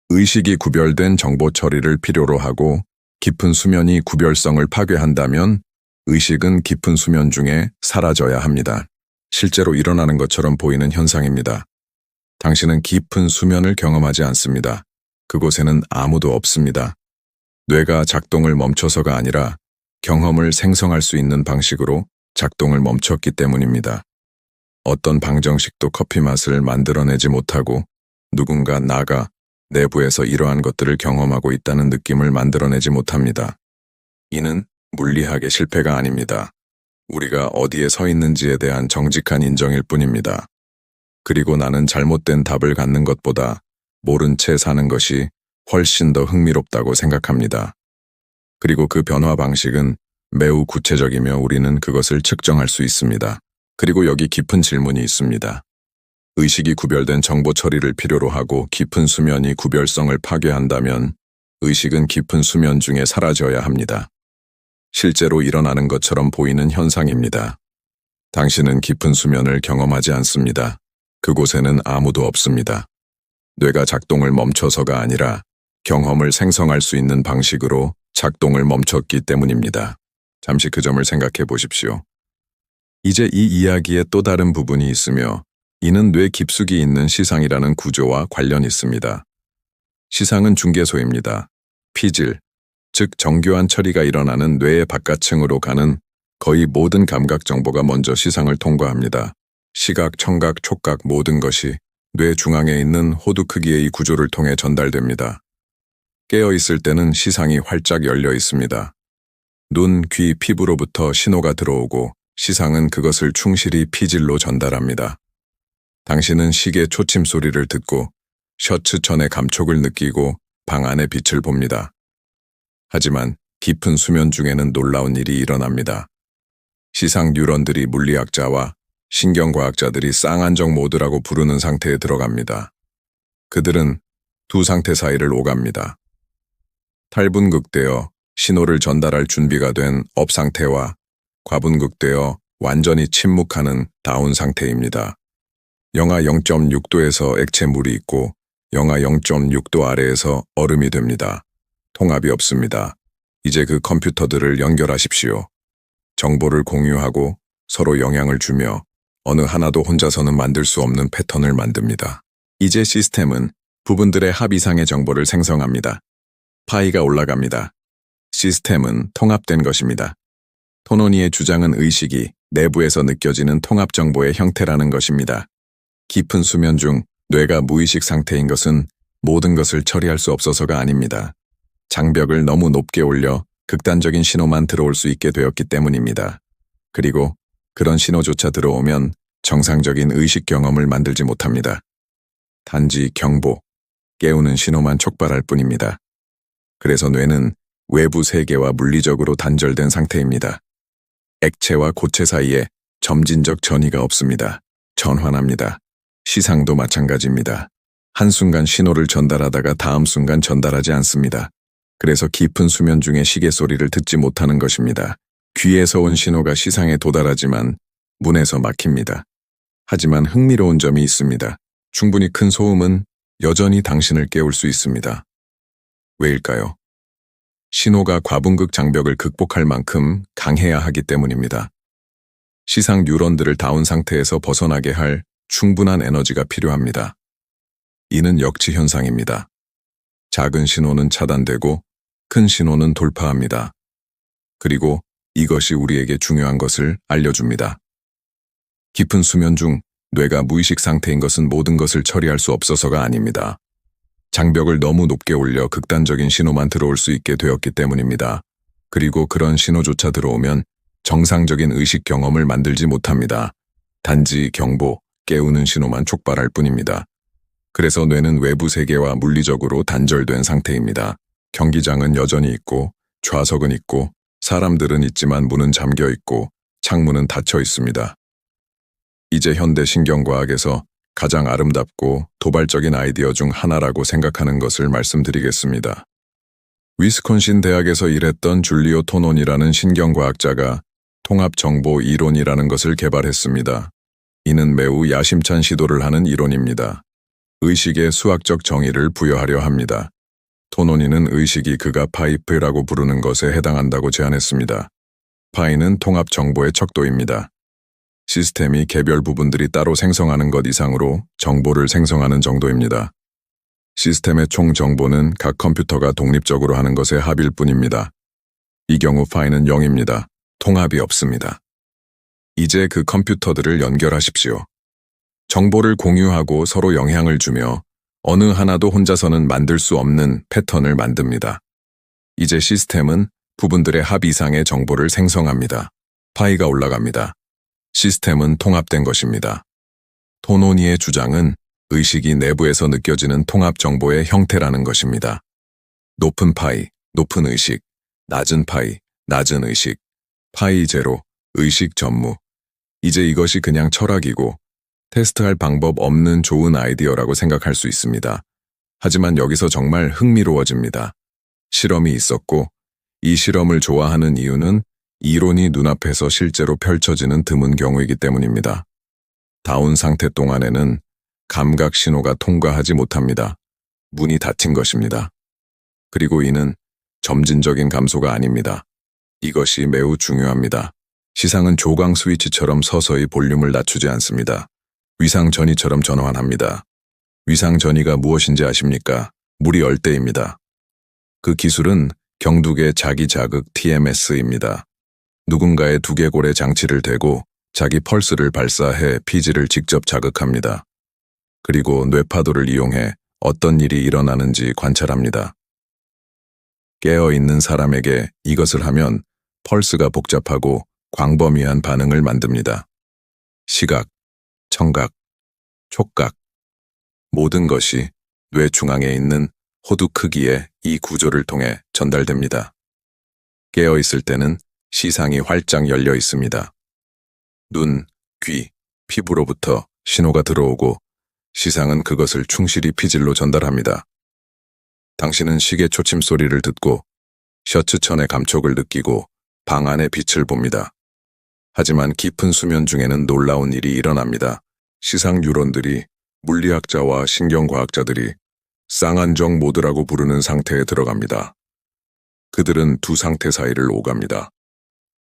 Speaker 1: 의식이 구별된 정보 처리를 필요로 하고 깊은 수면이 구별성을 파괴한다면 의식은 깊은 수면 중에 사라져야 합니다. 실제로 일어나는 것처럼 보이는 현상입니다. 당신은 깊은 수면을 경험하지 않습니다. 그곳에는 아무도 없습니다. 뇌가 작동을 멈춰서가 아니라 경험을 생성할 수 있는 방식으로 작동을 멈췄기 때문입니다. 어떤 방정식도 커피 맛을 만들어내지 못하고 누군가 나가 내부에서 이러한 것들을 경험하고 있다는 느낌을 만들어내지 못합니다. 이는 물리학의 실패가 아닙니다. 우리가 어디에 서 있는지에 대한 정직한 인정일 뿐입니다. 그리고 나는 잘못된 답을 갖는 것보다 모른 채 사는 것이 훨씬 더 흥미롭다고 생각합니다. 그리고 그 변화 방식은 매우 구체적이며 우리는 그것을 측정할 수 있습니다. 그리고 여기 깊은 질문이 있습니다. 의식이 구별된 정보 처리를 필요로 하고 깊은 수면이 구별성을 파괴한다면 의식은 깊은 수면 중에 사라져야 합니다. 실제로 일어나는 것처럼 보이는 현상입니다. 당신은 깊은 수면을 경험하지 않습니다. 그곳에는 아무도 없습니다. 뇌가 작동을 멈춰서가 아니라 경험을 생성할 수 있는 방식으로 작동을 멈췄기 때문입니다. 잠시 그 점을 생각해 보십시오. 이제 이 이야기에 또 다른 부분이 있으며 이는 뇌 깊숙이 있는 시상이라는 구조와 관련이 있습니다. 시상은 중개소입니다. 피질, 즉 정교한 처리가 일어나는 뇌의 바깥층으로 가는 거의 모든 감각 정보가 먼저 시상을 통과합니다. 시각, 청각, 촉각 모든 것이 뇌 중앙에 있는 호두 크기의 이 구조를 통해 전달됩니다. 깨어 있을 때는 시상이 활짝 열려 있습니다. 눈, 귀, 피부로부터 신호가 들어오고 시상은 그것을 충실히 피질로 전달합니다. 당신은 시계 초침 소리를 듣고 셔츠 천의 감촉을 느끼고 방 안의 빛을 봅니다. 하지만 깊은 수면 중에는 놀라운 일이 일어납니다. 시상 뉴런들이 물리학자와 신경과학자들이 쌍안정 모드라고 부르는 상태에 들어갑니다. 그들은 두 상태 사이를 오갑니다. 탈분극되어 신호를 전달할 준비가 된 업 상태와 과분극되어 완전히 침묵하는 다운 상태입니다. 영하 0.6도에서 액체물이 있고 영하 0.6도 아래에서 얼음이 됩니다. 통합이 없습니다. 이제 그 컴퓨터들을 연결하십시오. 정보를 공유하고 서로 영향을 주며 어느 하나도 혼자서는 만들 수 없는 패턴을 만듭니다. 이제 시스템은 부분들의 합 이상의 정보를 생성합니다. 파이가 올라갑니다. 시스템은 통합된 것입니다. 토노니의 주장은 의식이 내부에서 느껴지는 통합 정보의 형태라는 것입니다. 깊은 수면 중 뇌가 무의식 상태인 것은 모든 것을 처리할 수 없어서가 아닙니다. 장벽을 너무 높게 올려 극단적인 신호만 들어올 수 있게 되었기 때문입니다. 그리고 그런 신호조차 들어오면 정상적인 의식 경험을 만들지 못합니다. 단지 경보, 깨우는 신호만 촉발할 뿐입니다. 그래서 뇌는 외부 세계와 물리적으로 단절된 상태입니다. 액체와 고체 사이에 점진적 전이가 없습니다. 전환합니다. 시상도 마찬가지입니다. 한순간 신호를 전달하다가 다음 순간 전달하지 않습니다. 그래서 깊은 수면 중에 시계 소리를 듣지 못하는 것입니다. 귀에서 온 신호가 시상에 도달하지만 문에서 막힙니다. 하지만 흥미로운 점이 있습니다. 충분히 큰 소음은 여전히 당신을 깨울 수 있습니다. 왜일까요? 신호가 과분극 장벽을 극복할 만큼 강해야 하기 때문입니다. 시상 뉴런들을 다운 상태에서 벗어나게 할 충분한 에너지가 필요합니다. 이는 역치 현상입니다. 작은 신호는 차단되고 큰 신호는 돌파합니다. 그리고 이것이 우리에게 중요한 것을 알려줍니다. 깊은 수면 중 뇌가 무의식 상태인 것은 모든 것을 처리할 수 없어서가 아닙니다. 장벽을 너무 높게 올려 극단적인 신호만 들어올 수 있게 되었기 때문입니다. 그리고 그런 신호조차 들어오면 정상적인 의식 경험을 만들지 못합니다. 단지 경보, 깨우는 신호만 촉발할 뿐입니다. 그래서 뇌는 외부 세계와 물리적으로 단절된 상태입니다. 경기장은 여전히 있고 좌석은 있고 사람들은 있지만 문은 잠겨 있고 창문은 닫혀 있습니다. 이제 현대 신경과학에서 가장 아름답고 도발적인 아이디어 중 하나라고 생각하는 것을 말씀드리겠습니다. 위스콘신 대학에서 일했던 줄리오 토논이라는 신경과학자가 통합정보 이론이라는 것을 개발했습니다. 이는 매우 야심찬 시도를 하는 이론입니다. 의식에 수학적 정의를 부여하려 합니다. 토논이는 의식이 그가 파이프라고 부르는 것에 해당한다고 제안했습니다. 파이는 통합 정보의 척도입니다. 시스템이 개별 부분들이 따로 생성하는 것 이상으로 정보를 생성하는 정도입니다. 시스템의 총 정보는 각 컴퓨터가 독립적으로 하는 것의 합일 뿐입니다. 이 경우 파이는 0입니다. 통합이 없습니다. 이제 그 컴퓨터들을 연결하십시오. 정보를 공유하고 서로 영향을 주며 어느 하나도 혼자서는 만들 수 없는 패턴을 만듭니다. 이제 시스템은 부분들의 합 이상의 정보를 생성합니다. 파이가 올라갑니다. 시스템은 통합된 것입니다. 토노니의 주장은 의식이 내부에서 느껴지는 통합 정보의 형태라는 것입니다. 높은 파이, 높은 의식, 낮은 파이, 낮은 의식, 파이 제로, 의식 전무. 이제 이것이 그냥 철학이고 테스트할 방법 없는 좋은 아이디어라고 생각할 수 있습니다. 하지만 여기서 정말 흥미로워집니다. 실험이 있었고 이 실험을 좋아하는 이유는 이론이 눈앞에서 실제로 펼쳐지는 드문 경우이기 때문입니다. 다운 상태 동안에는 감각 신호가 통과하지 못합니다. 문이 닫힌 것입니다. 그리고 이는 점진적인 감소가 아닙니다. 이것이 매우 중요합니다. 시상은 조광 스위치처럼 서서히 볼륨을 낮추지 않습니다. 위상 전이처럼 전환합니다. 위상 전이가 무엇인지 아십니까? 물이 얼때입니다. 그 기술은 경두계 자기 자극 TMS입니다. 누군가의 두개골에 장치를 대고 자기 펄스를 발사해 피지를 직접 자극합니다. 그리고 뇌파도를 이용해 어떤 일이 일어나는지 관찰합니다. 깨어있는 사람에게 이것을 하면 펄스가 복잡하고 광범위한 반응을 만듭니다. 시각, 청각, 촉각, 모든 것이 뇌 중앙에 있는 호두 크기의 이 구조를 통해 전달됩니다. 깨어있을 때는 시상이 활짝 열려 있습니다. 눈, 귀, 피부로부터 신호가 들어오고 시상은 그것을 충실히 피질로 전달합니다. 당신은 시계 초침 소리를 듣고 셔츠천의 감촉을 느끼고 방 안의 빛을 봅니다. 하지만 깊은 수면 중에는 놀라운 일이 일어납니다. 시상 뉴런들이 물리학자와 신경과학자들이 쌍안정 모드라고 부르는 상태에 들어갑니다. 그들은 두 상태 사이를 오갑니다.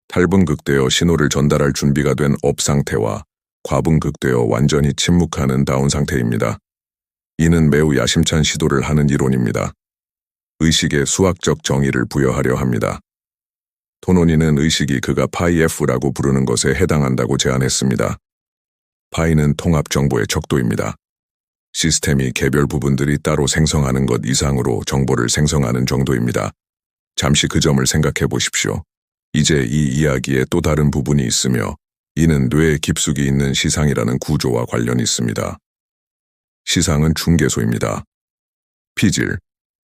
Speaker 1: 탈분극되어 신호를 전달할 준비가 된 업 상태와 과분극되어 완전히 침묵하는 다운 상태입니다. 이는 매우 야심찬 시도를 하는 이론입니다. 의식에 수학적 정의를 부여하려 합니다. 토노니는 의식이 그가 파이 F라고 부르는 것에 해당한다고 제안했습니다. 파이는 통합 정보의 척도입니다. 시스템이 개별 부분들이 따로 생성하는 것 이상으로 정보를 생성하는 정도입니다. 잠시 그 점을 생각해 보십시오. 이제 이 이야기에 또 다른 부분이 있으며 이는 뇌에 깊숙이 있는 시상이라는 구조와 관련이 있습니다. 시상은 중개소입니다. 피질,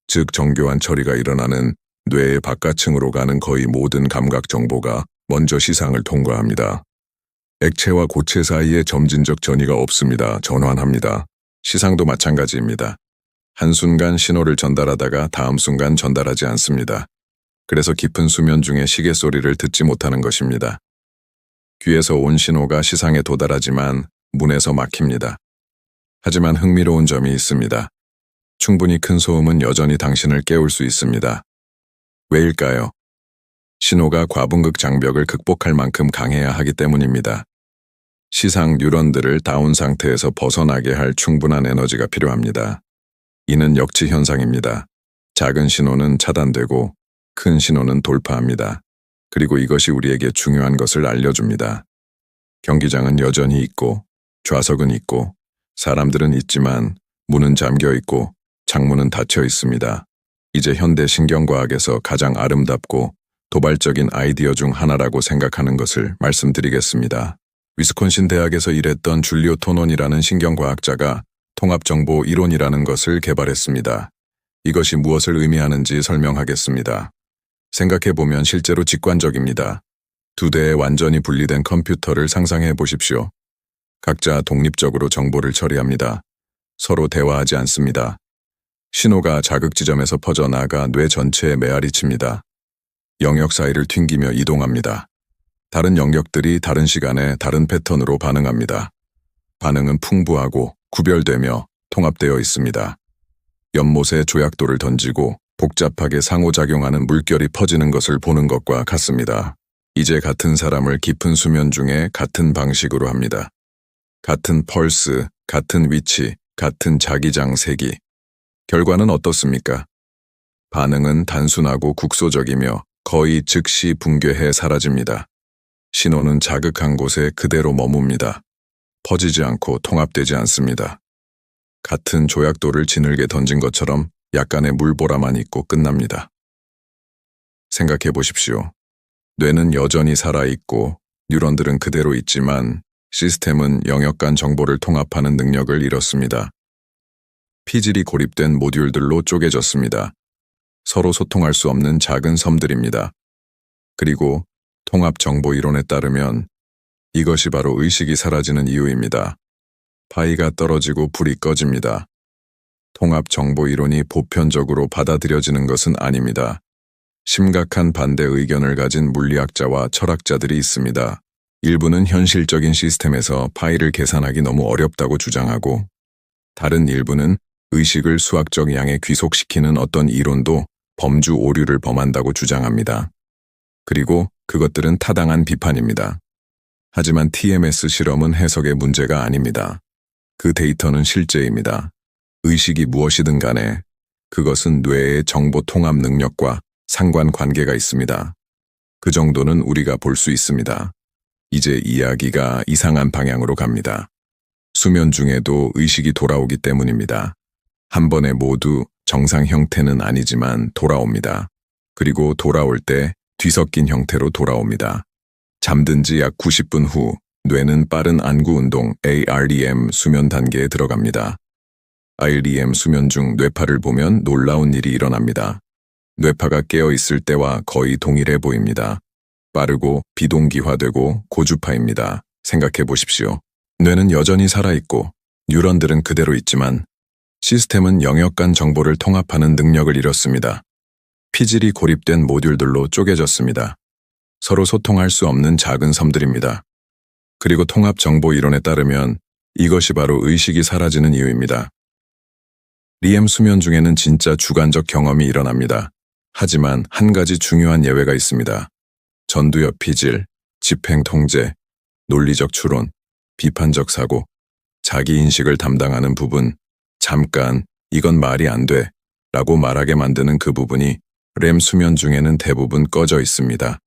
Speaker 1: 즉 정교한 처리가 일어나는 뇌의 바깥층으로 가는 거의 모든 감각 정보가 먼저 시상을 통과합니다. 액체와 고체 사이에 점진적 전이가 없습니다. 전환합니다. 시상도 마찬가지입니다. 한순간 신호를 전달하다가 다음 순간 전달하지 않습니다. 그래서 깊은 수면 중에 시계 소리를 듣지 못하는 것입니다. 귀에서 온 신호가 시상에 도달하지만 문에서 막힙니다. 하지만 흥미로운 점이 있습니다. 충분히 큰 소음은 여전히 당신을 깨울 수 있습니다. 왜일까요? 신호가 과분극 장벽을 극복할 만큼 강해야 하기 때문입니다. 시상 뉴런들을 다운 상태에서 벗어나게 할 충분한 에너지가 필요합니다. 이는 역치 현상입니다. 작은 신호는 차단되고 큰 신호는 돌파합니다. 그리고 이것이 우리에게 중요한 것을 알려줍니다. 경기장은 여전히 있고 좌석은 있고 사람들은 있지만 문은 잠겨 있고 창문은 닫혀 있습니다. 이제 현대 신경과학에서 가장 아름답고 도발적인 아이디어 중 하나라고 생각하는 것을 말씀드리겠습니다. 위스콘신 대학에서 일했던 줄리오 토논이라는 신경과학자가 통합정보 이론이라는 것을 개발했습니다. 이것이 무엇을 의미하는지 설명하겠습니다. 생각해보면 실제로 직관적입니다. 두 대의 완전히 분리된 컴퓨터를 상상해 보십시오. 각자 독립적으로 정보를 처리합니다. 서로 대화하지 않습니다. 신호가 자극 지점에서 퍼져나가 뇌 전체에 메아리 칩니다. 영역 사이를 튕기며 이동합니다. 다른 영역들이 다른 시간에 다른 패턴으로 반응합니다. 반응은 풍부하고 구별되며 통합되어 있습니다. 연못에 조약돌을 던지고 복잡하게 상호작용하는 물결이 퍼지는 것을 보는 것과 같습니다. 이제 같은 사람을 깊은 수면 중에 같은 방식으로 합니다. 같은 펄스, 같은 위치, 같은 자기장 세기. 결과는 어떻습니까? 반응은 단순하고 국소적이며 거의 즉시 붕괴해 사라집니다. 신호는 자극한 곳에 그대로 머뭅니다. 퍼지지 않고 통합되지 않습니다. 같은 조약돌을 지늘게 던진 것처럼 약간의 물보라만 있고 끝납니다. 생각해 보십시오. 뇌는 여전히 살아있고 뉴런들은 그대로 있지만 시스템은 영역 간 정보를 통합하는 능력을 잃었습니다. 피질이 고립된 모듈들로 쪼개졌습니다. 서로 소통할 수 없는 작은 섬들입니다. 그리고 통합 정보 이론에 따르면 이것이 바로 의식이 사라지는 이유입니다. 파이가 떨어지고 불이 꺼집니다. 통합 정보 이론이 보편적으로 받아들여지는 것은 아닙니다. 심각한 반대 의견을 가진 물리학자와 철학자들이 있습니다. 일부는 현실적인 시스템에서 파이를 계산하기 너무 어렵다고 주장하고, 다른 일부는 의식을 수학적 양에 귀속시키는 어떤 이론도 범주 오류를 범한다고 주장합니다. 그리고 그것들은 타당한 비판입니다. 하지만 TMS 실험은 해석의 문제가 아닙니다. 그 데이터는 실제입니다. 의식이 무엇이든 간에 그것은 뇌의 정보 통합 능력과 상관관계가 있습니다. 그 정도는 우리가 볼 수 있습니다. 이제 이야기가 이상한 방향으로 갑니다. 수면 중에도 의식이 돌아오기 때문입니다. 한 번에 모두 정상 형태는 아니지만 돌아옵니다. 그리고 돌아올 때 뒤섞인 형태로 돌아옵니다. 잠든 지 약 90분 후 뇌는 빠른 안구 운동 AREM 수면 단계에 들어갑니다. AREM 수면 중 뇌파를 보면 놀라운 일이 일어납니다. 뇌파가 깨어 있을 때와 거의 동일해 보입니다. 빠르고 비동기화되고 고주파입니다. 생각해 보십시오. 뇌는 여전히 살아있고 뉴런들은 그대로 있지만 시스템은 영역 간 정보를 통합하는 능력을 잃었습니다. 피질이 고립된 모듈들로 쪼개졌습니다. 서로 소통할 수 없는 작은 섬들입니다. 그리고 통합 정보 이론에 따르면 이것이 바로 의식이 사라지는 이유입니다. REM 수면 중에는 진짜 주관적 경험이 일어납니다. 하지만 한 가지 중요한 예외가 있습니다. 전두엽 피질, 집행 통제, 논리적 추론, 비판적 사고, 자기인식을 담당하는 부분, 잠깐 이건 말이 안 돼 라고 말하게 만드는 그 부분이 REM 수면 중에는 대부분 꺼져 있습니다.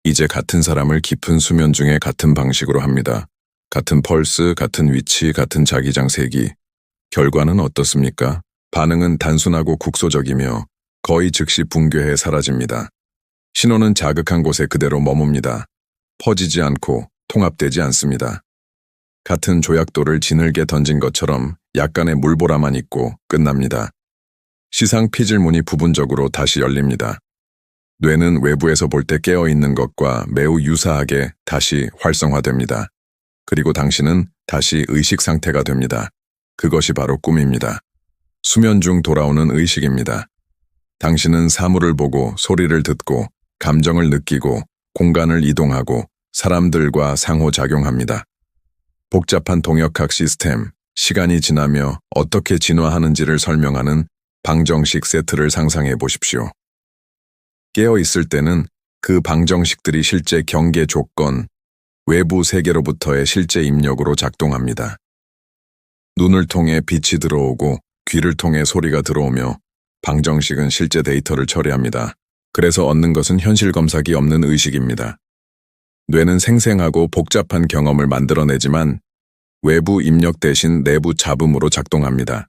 Speaker 1: 이제 같은 사람을 깊은 수면 중에 같은 방식으로 합니다. 같은 펄스, 같은 위치, 같은 자기장 세기. 결과는 어떻습니까? 반응은 단순하고 국소적이며 거의 즉시 붕괴해 사라집니다. 신호는 자극한 곳에 그대로 머뭅니다. 퍼지지 않고 통합되지 않습니다. 같은 조약돌을 지늘게 던진 것처럼 약간의 물보라만 있고 끝납니다. 시상 피질문이 부분적으로 다시 열립니다. 뇌는 외부에서 볼 때 깨어있는 것과 매우 유사하게 다시 활성화됩니다. 그리고 당신은 다시 의식 상태가 됩니다. 그것이 바로 꿈입니다. 수면 중 돌아오는 의식입니다. 당신은 사물을 보고 소리를 듣고 감정을 느끼고 공간을 이동하고 사람들과 상호작용합니다. 복잡한 동역학 시스템, 시간이 지나며 어떻게 진화하는지를 설명하는 방정식 세트를 상상해 보십시오. 깨어 있을 때는 그 방정식들이 실제 경계 조건, 외부 세계로부터의 실제 입력으로 작동합니다. 눈을 통해 빛이 들어오고 귀를 통해 소리가 들어오며 방정식은 실제 데이터를 처리합니다. 그래서 얻는 것은 현실 검사기 없는 의식입니다. 뇌는 생생하고 복잡한 경험을 만들어내지만 외부 입력 대신 내부 잡음으로 작동합니다.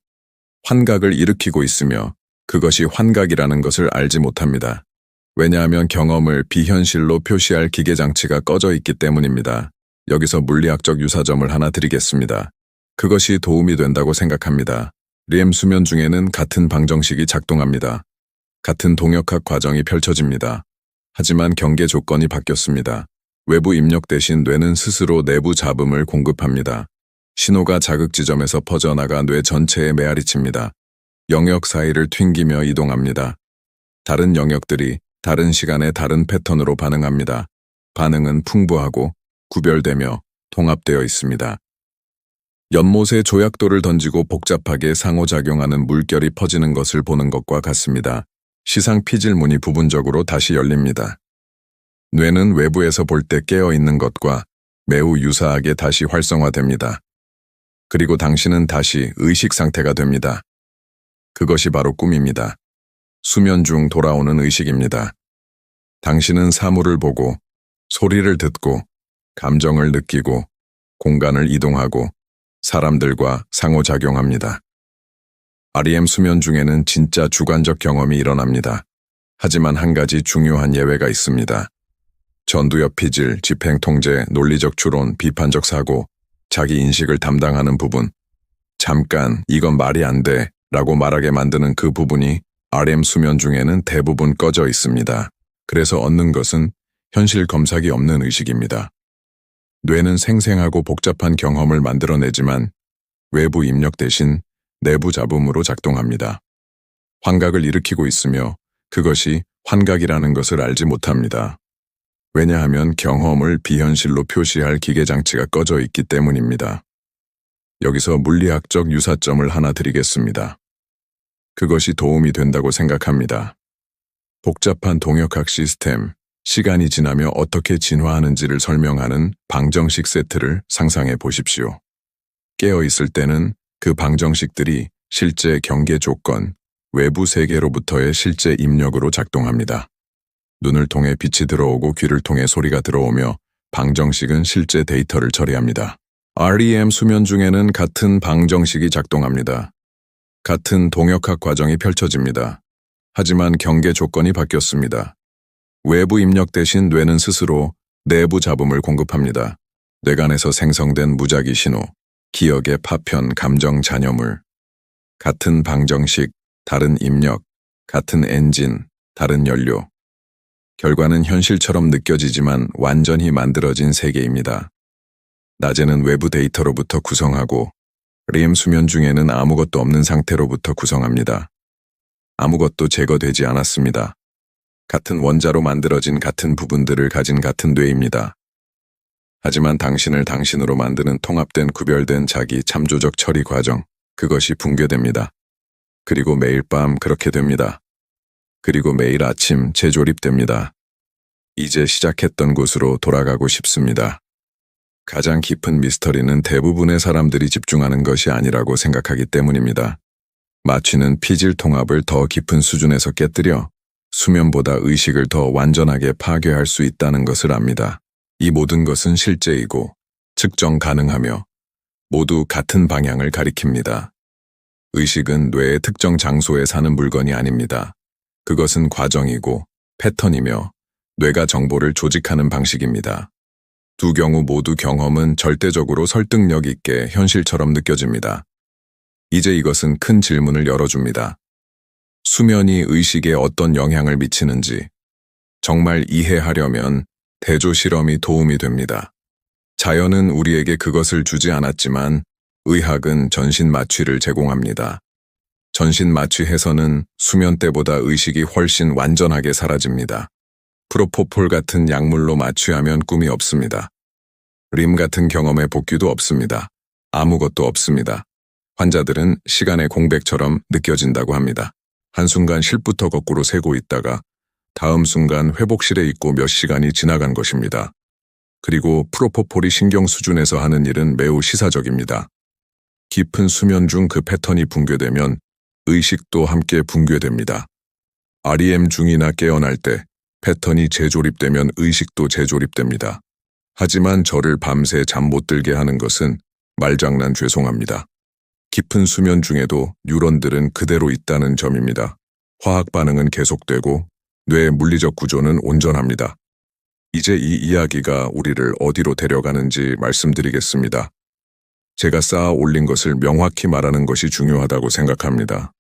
Speaker 1: 환각을 일으키고 있으며 그것이 환각이라는 것을 알지 못합니다. 왜냐하면 경험을 비현실로 표시할 기계장치가 꺼져 있기 때문입니다. 여기서 물리학적 유사점을 하나 드리겠습니다. 그것이 도움이 된다고 생각합니다. REM 수면 중에는 같은 방정식이 작동합니다. 같은 동역학 과정이 펼쳐집니다. 하지만 경계 조건이 바뀌었습니다. 외부 입력 대신 뇌는 스스로 내부 잡음을 공급합니다. 신호가 자극 지점에서 퍼져나가 뇌 전체에 메아리칩니다. 영역 사이를 튕기며 이동합니다. 다른 영역들이 다른 시간에 다른 패턴으로 반응합니다. 반응은 풍부하고 구별되며 통합되어 있습니다. 연못에 조약돌을 던지고 복잡하게 상호작용하는 물결이 퍼지는 것을 보는 것과 같습니다. 시상 피질문이 부분적으로 다시 열립니다. 뇌는 외부에서 볼 때 깨어있는 것과 매우 유사하게 다시 활성화됩니다. 그리고 당신은 다시 의식 상태가 됩니다. 그것이 바로 꿈입니다. 수면 중 돌아오는 의식입니다. 당신은 사물을 보고, 소리를 듣고, 감정을 느끼고, 공간을 이동하고, 사람들과 상호작용합니다. REM 수면 중에는 진짜 주관적 경험이 일어납니다. 하지만 한 가지 중요한 예외가 있습니다. 전두엽 피질, 집행 통제, 논리적 추론, 비판적 사고, 자기 인식을 담당하는 부분. 잠깐, 이건 말이 안 돼 라고 말하게 만드는 그 부분이 REM 수면 중에는 대부분 꺼져 있습니다. 그래서 얻는 것은 현실 검사기 없는 의식입니다. 뇌는 생생하고 복잡한 경험을 만들어내지만 외부 입력 대신 내부 잡음으로 작동합니다. 환각을 일으키고 있으며 그것이 환각이라는 것을 알지 못합니다. 왜냐하면 경험을 비현실로 표시할 기계장치가 꺼져 있기 때문입니다. 여기서 물리학적 유사점을 하나 드리겠습니다. 그것이 도움이 된다고 생각합니다. 복잡한 동역학 시스템, 시간이 지나며 어떻게 진화하는지를 설명하는 방정식 세트를 상상해 보십시오. 깨어 있을 때는 그 방정식들이 실제 경계 조건, 외부 세계로부터의 실제 입력으로 작동합니다. 눈을 통해 빛이 들어오고 귀를 통해 소리가 들어오며 방정식은 실제 데이터를 처리합니다. REM 수면 중에는 같은 방정식이 작동합니다. 같은 동역학 과정이 펼쳐집니다. 하지만 경계 조건이 바뀌었습니다. 외부 입력 대신 뇌는 스스로 내부 잡음을 공급합니다. 뇌간에서 생성된 무작위 신호, 기억의 파편, 감정 잔여물, 같은 방정식, 다른 입력, 같은 엔진, 다른 연료. 결과는 현실처럼 느껴지지만 완전히 만들어진 세계입니다. 낮에는 외부 데이터로부터 구성하고 램 수면 중에는 아무것도 없는 상태로부터 구성합니다. 아무것도 제거되지 않았습니다. 같은 원자로 만들어진 같은 부분들을 가진 같은 뇌입니다. 하지만 당신을 당신으로 만드는 통합된 구별된 자기 참조적 처리 과정, 그것이 붕괴됩니다. 그리고 매일 밤 그렇게 됩니다. 그리고 매일 아침 재조립됩니다. 이제 시작했던 곳으로 돌아가고 싶습니다. 가장 깊은 미스터리는 대부분의 사람들이 집중하는 것이 아니라고 생각하기 때문입니다. 마취는 피질 통합을 더 깊은 수준에서 깨뜨려 수면보다 의식을 더 완전하게 파괴할 수 있다는 것을 압니다. 이 모든 것은 실제이고 측정 가능하며 모두 같은 방향을 가리킵니다. 의식은 뇌의 특정 장소에 사는 물건이 아닙니다. 그것은 과정이고 패턴이며 뇌가 정보를 조직하는 방식입니다. 두 경우 모두 경험은 절대적으로 설득력 있게 현실처럼 느껴집니다. 이제 이것은 큰 질문을 열어줍니다. 수면이 의식에 어떤 영향을 미치는지 정말 이해하려면 대조 실험이 도움이 됩니다. 자연은 우리에게 그것을 주지 않았지만 의학은 전신 마취를 제공합니다. 전신 마취 해서는 수면 때보다 의식이 훨씬 완전하게 사라집니다. 프로포폴 같은 약물로 마취하면 꿈이 없습니다. 림 같은 경험의 복귀도 없습니다. 아무것도 없습니다. 환자들은 시간의 공백처럼 느껴진다고 합니다. 한순간 실부터 거꾸로 세고 있다가 다음 순간 회복실에 있고 몇 시간이 지나간 것입니다. 그리고 프로포폴이 신경 수준에서 하는 일은 매우 시사적입니다. 깊은 수면 중 그 패턴이 붕괴되면 의식도 함께 붕괴됩니다. REM 중이나 깨어날 때 패턴이 재조립되면 의식도 재조립됩니다. 하지만 저를 밤새 잠 못 들게 하는 것은 말장난 죄송합니다. 깊은 수면 중에도 뉴런들은 그대로 있다는 점입니다. 화학 반응은 계속되고 뇌의 물리적 구조는 온전합니다. 이제 이 이야기가 우리를 어디로 데려가는지 말씀드리겠습니다. 제가 쌓아 올린 것을 명확히 말하는 것이 중요하다고 생각합니다.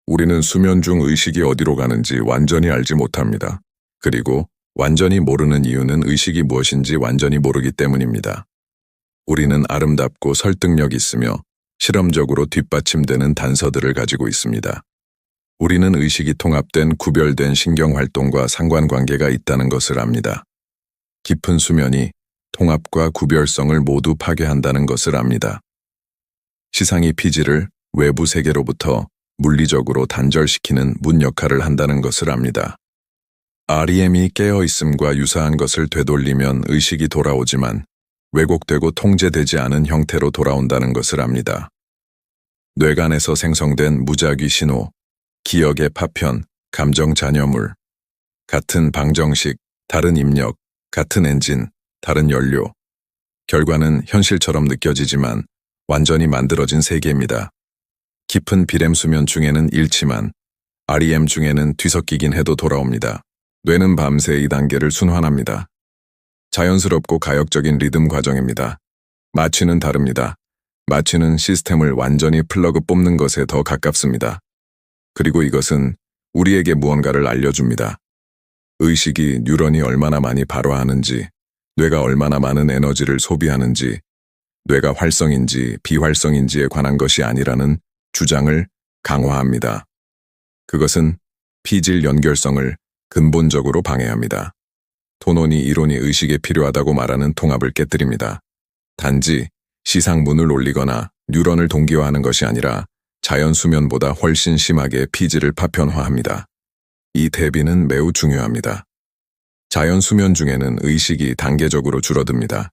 Speaker 1: 우리는 수면 중 의식이 어디로 가는지 완전히 알지 못합니다. 그리고 완전히 모르는 이유는 의식이 무엇인지 완전히 모르기 때문입니다. 우리는 아름답고 설득력 있으며 실험적으로 뒷받침되는 단서들을 가지고 있습니다. 우리는 의식이 통합된 구별된 신경활동과 상관관계가 있다는 것을 압니다. 깊은 수면이 통합과 구별성을 모두 파괴한다는 것을 압니다. 시상이 피지를 외부 세계로부터 물리적으로 단절시키는 문 역할을 한다는 것을 압니다. REM이 깨어있음과 유사한 것을 되돌리면 의식이 돌아오지만 왜곡되고 통제되지 않은 형태로 돌아온다는 것을 압니다. 뇌간에서 생성된 무작위 신호, 기억의 파편, 감정 잔여물, 같은 방정식, 다른 입력, 같은 엔진, 다른 연료. 결과는 현실처럼 느껴지지만 완전히 만들어진 세계입니다. 깊은 비렘 수면 중에는 잃지만 REM 중에는 뒤섞이긴 해도 돌아옵니다. 뇌는 밤새 이 단계를 순환합니다. 자연스럽고 가역적인 리듬 과정입니다. 마취는 다릅니다. 마취는 시스템을 완전히 플러그 뽑는 것에 더 가깝습니다. 그리고 이것은 우리에게 무언가를 알려줍니다. 의식이 뉴런이 얼마나 많이 발화하는지, 뇌가 얼마나 많은 에너지를 소비하는지, 뇌가 활성인지 비활성인지에 관한 것이 아니라는 주장을 강화합니다. 그것은 피질 연결성을 근본적으로 방해합니다. 토논이 이론이 의식에 필요하다고 말하는 통합을 깨뜨립니다. 단지 시상문을 올리거나 뉴런을 동기화하는 것이 아니라 자연 수면보다 훨씬 심하게 피질을 파편화합니다. 이 대비는 매우 중요합니다. 자연 수면 중에는 의식이 단계적으로 줄어듭니다.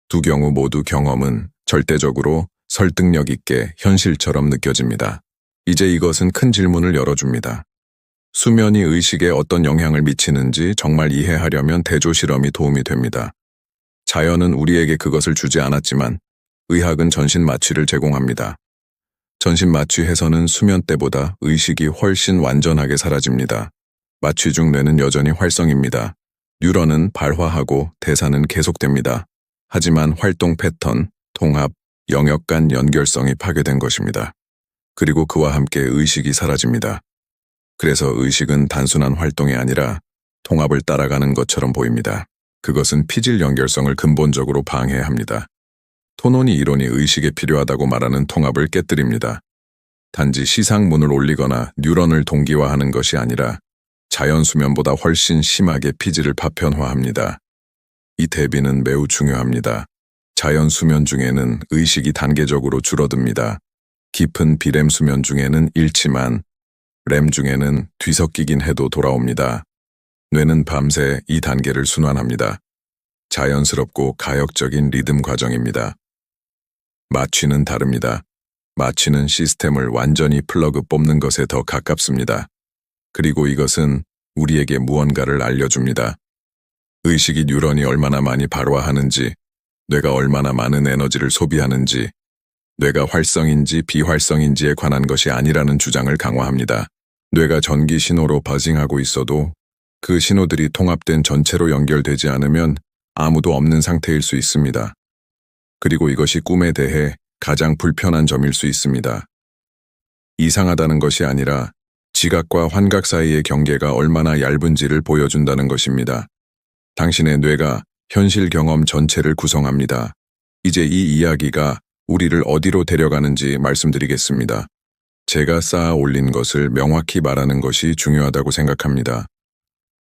Speaker 1: 두 경우 모두 경험은 절대적으로 설득력 있게 현실처럼 느껴집니다. 이제 이것은 큰 질문을 열어줍니다. 수면이 의식에 어떤 영향을 미치는지 정말 이해하려면 대조 실험이 도움이 됩니다. 자연은 우리에게 그것을 주지 않았지만 의학은 전신 마취를 제공합니다. 전신 마취해서는 수면 때보다 의식이 훨씬 완전하게 사라집니다. 마취 중 뇌는 여전히 활성입니다. 뉴런은 발화하고 대사는 계속됩니다. 하지만 활동 패턴, 통합, 영역 간 연결성이 파괴된 것입니다. 그리고 그와 함께 의식이 사라집니다. 그래서 의식은 단순한 활동이 아니라 통합을 따라가는 것처럼 보입니다. 그것은 피질 연결성을 근본적으로 방해합니다. 토논이 이론이 의식에 필요하다고 말하는 통합을 깨뜨립니다. 단지 시상문을 올리거나 뉴런을 동기화하는 것이 아니라 자연 수면보다 훨씬 심하게 피질을 파편화합니다. 이 대비는 매우 중요합니다. 자연 수면 중에는 의식이 단계적으로 줄어듭니다. 깊은 비렘 수면 중에는 잃지만 렘 중에는 뒤섞이긴 해도 돌아옵니다. 뇌는 밤새 이 단계를 순환합니다. 자연스럽고 가역적인 리듬 과정입니다. 마취는 다릅니다. 마취는 시스템을 완전히 플러그 뽑는 것에 더 가깝습니다. 그리고 이것은 우리에게 무언가를 알려줍니다. 의식이 뉴런이 얼마나 많이 발화하는지, 뇌가 얼마나 많은 에너지를 소비하는지, 뇌가 활성인지 비활성인지에 관한 것이 아니라는 주장을 강화합니다. 뇌가 전기 신호로 버징하고 있어도 그 신호들이 통합된 전체로 연결되지 않으면 아무도 없는 상태일 수 있습니다. 그리고 이것이 꿈에 대해 가장 불편한 점일 수 있습니다. 이상하다는 것이 아니라 지각과 환각 사이의 경계가 얼마나 얇은지를 보여준다는 것입니다. 당신의 뇌가 현실 경험 전체를 구성합니다. 이제 이 이야기가 우리를 어디로 데려가는지 말씀드리겠습니다. 제가 쌓아 올린 것을 명확히 말하는 것이 중요하다고 생각합니다.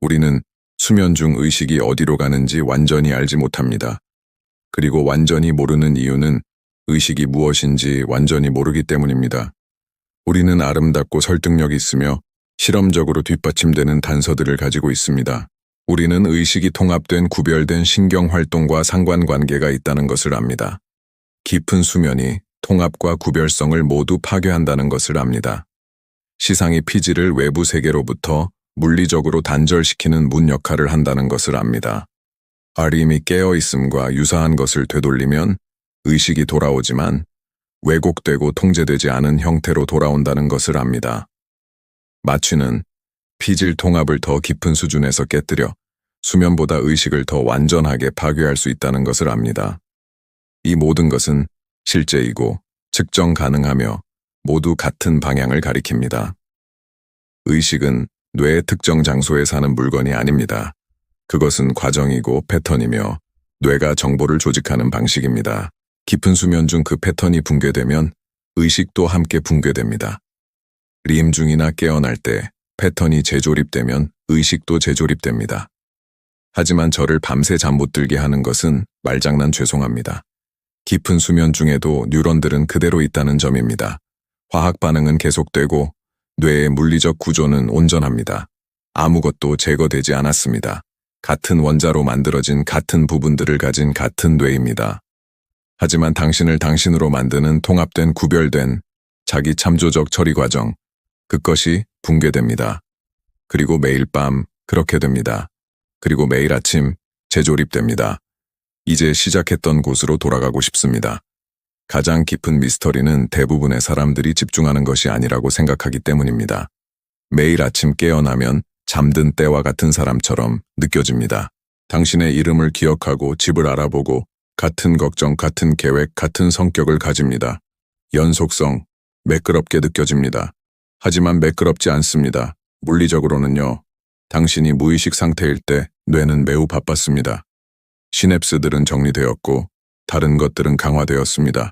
Speaker 1: 우리는 수면 중 의식이 어디로 가는지 완전히 알지 못합니다. 그리고 완전히 모르는 이유는 의식이 무엇인지 완전히 모르기 때문입니다. 우리는 아름답고 설득력이 있으며 실험적으로 뒷받침되는 단서들을 가지고 있습니다. 우리는 의식이 통합된 구별된 신경활동과 상관관계가 있다는 것을 압니다. 깊은 수면이 통합과 구별성을 모두 파괴한다는 것을 압니다. 시상이 피질을 외부 세계로부터 물리적으로 단절시키는 문 역할을 한다는 것을 압니다. REM이 깨어있음과 유사한 것을 되돌리면 의식이 돌아오지만 왜곡되고 통제되지 않은 형태로 돌아온다는 것을 압니다. 마취는 피질 통합을 더 깊은 수준에서 깨뜨려 수면보다 의식을 더 완전하게 파괴할 수 있다는 것을 압니다. 이 모든 것은 실제이고 측정 가능하며 모두 같은 방향을 가리킵니다. 의식은 뇌의 특정 장소에 사는 물건이 아닙니다. 그것은 과정이고 패턴이며 뇌가 정보를 조직하는 방식입니다. 깊은 수면 중 그 패턴이 붕괴되면 의식도 함께 붕괴됩니다. REM 중이나 깨어날 때 패턴이 재조립되면 의식도 재조립됩니다. 하지만 저를 밤새 잠 못 들게 하는 것은 말장난 죄송합니다. 깊은 수면 중에도 뉴런들은 그대로 있다는 점입니다. 화학 반응은 계속되고 뇌의 물리적 구조는 온전합니다. 아무것도 제거되지 않았습니다. 같은 원자로 만들어진 같은 부분들을 가진 같은 뇌입니다. 하지만 당신을 당신으로 만드는 통합된 구별된 자기 참조적 처리 과정, 그것이 붕괴됩니다. 그리고 매일 밤 그렇게 됩니다. 그리고 매일 아침 재조립됩니다. 이제 시작했던 곳으로 돌아가고 싶습니다. 가장 깊은 미스터리는 대부분의 사람들이 집중하는 것이 아니라고 생각하기 때문입니다. 매일 아침 깨어나면 잠든 때와 같은 사람처럼 느껴집니다. 당신의 이름을 기억하고 집을 알아보고 같은 걱정, 같은 계획, 같은 성격을 가집니다. 연속성, 매끄럽게 느껴집니다. 하지만 매끄럽지 않습니다. 물리적으로는요. 당신이 무의식 상태일 때 뇌는 매우 바빴습니다. 시냅스들은 정리되었고 다른 것들은 강화되었습니다.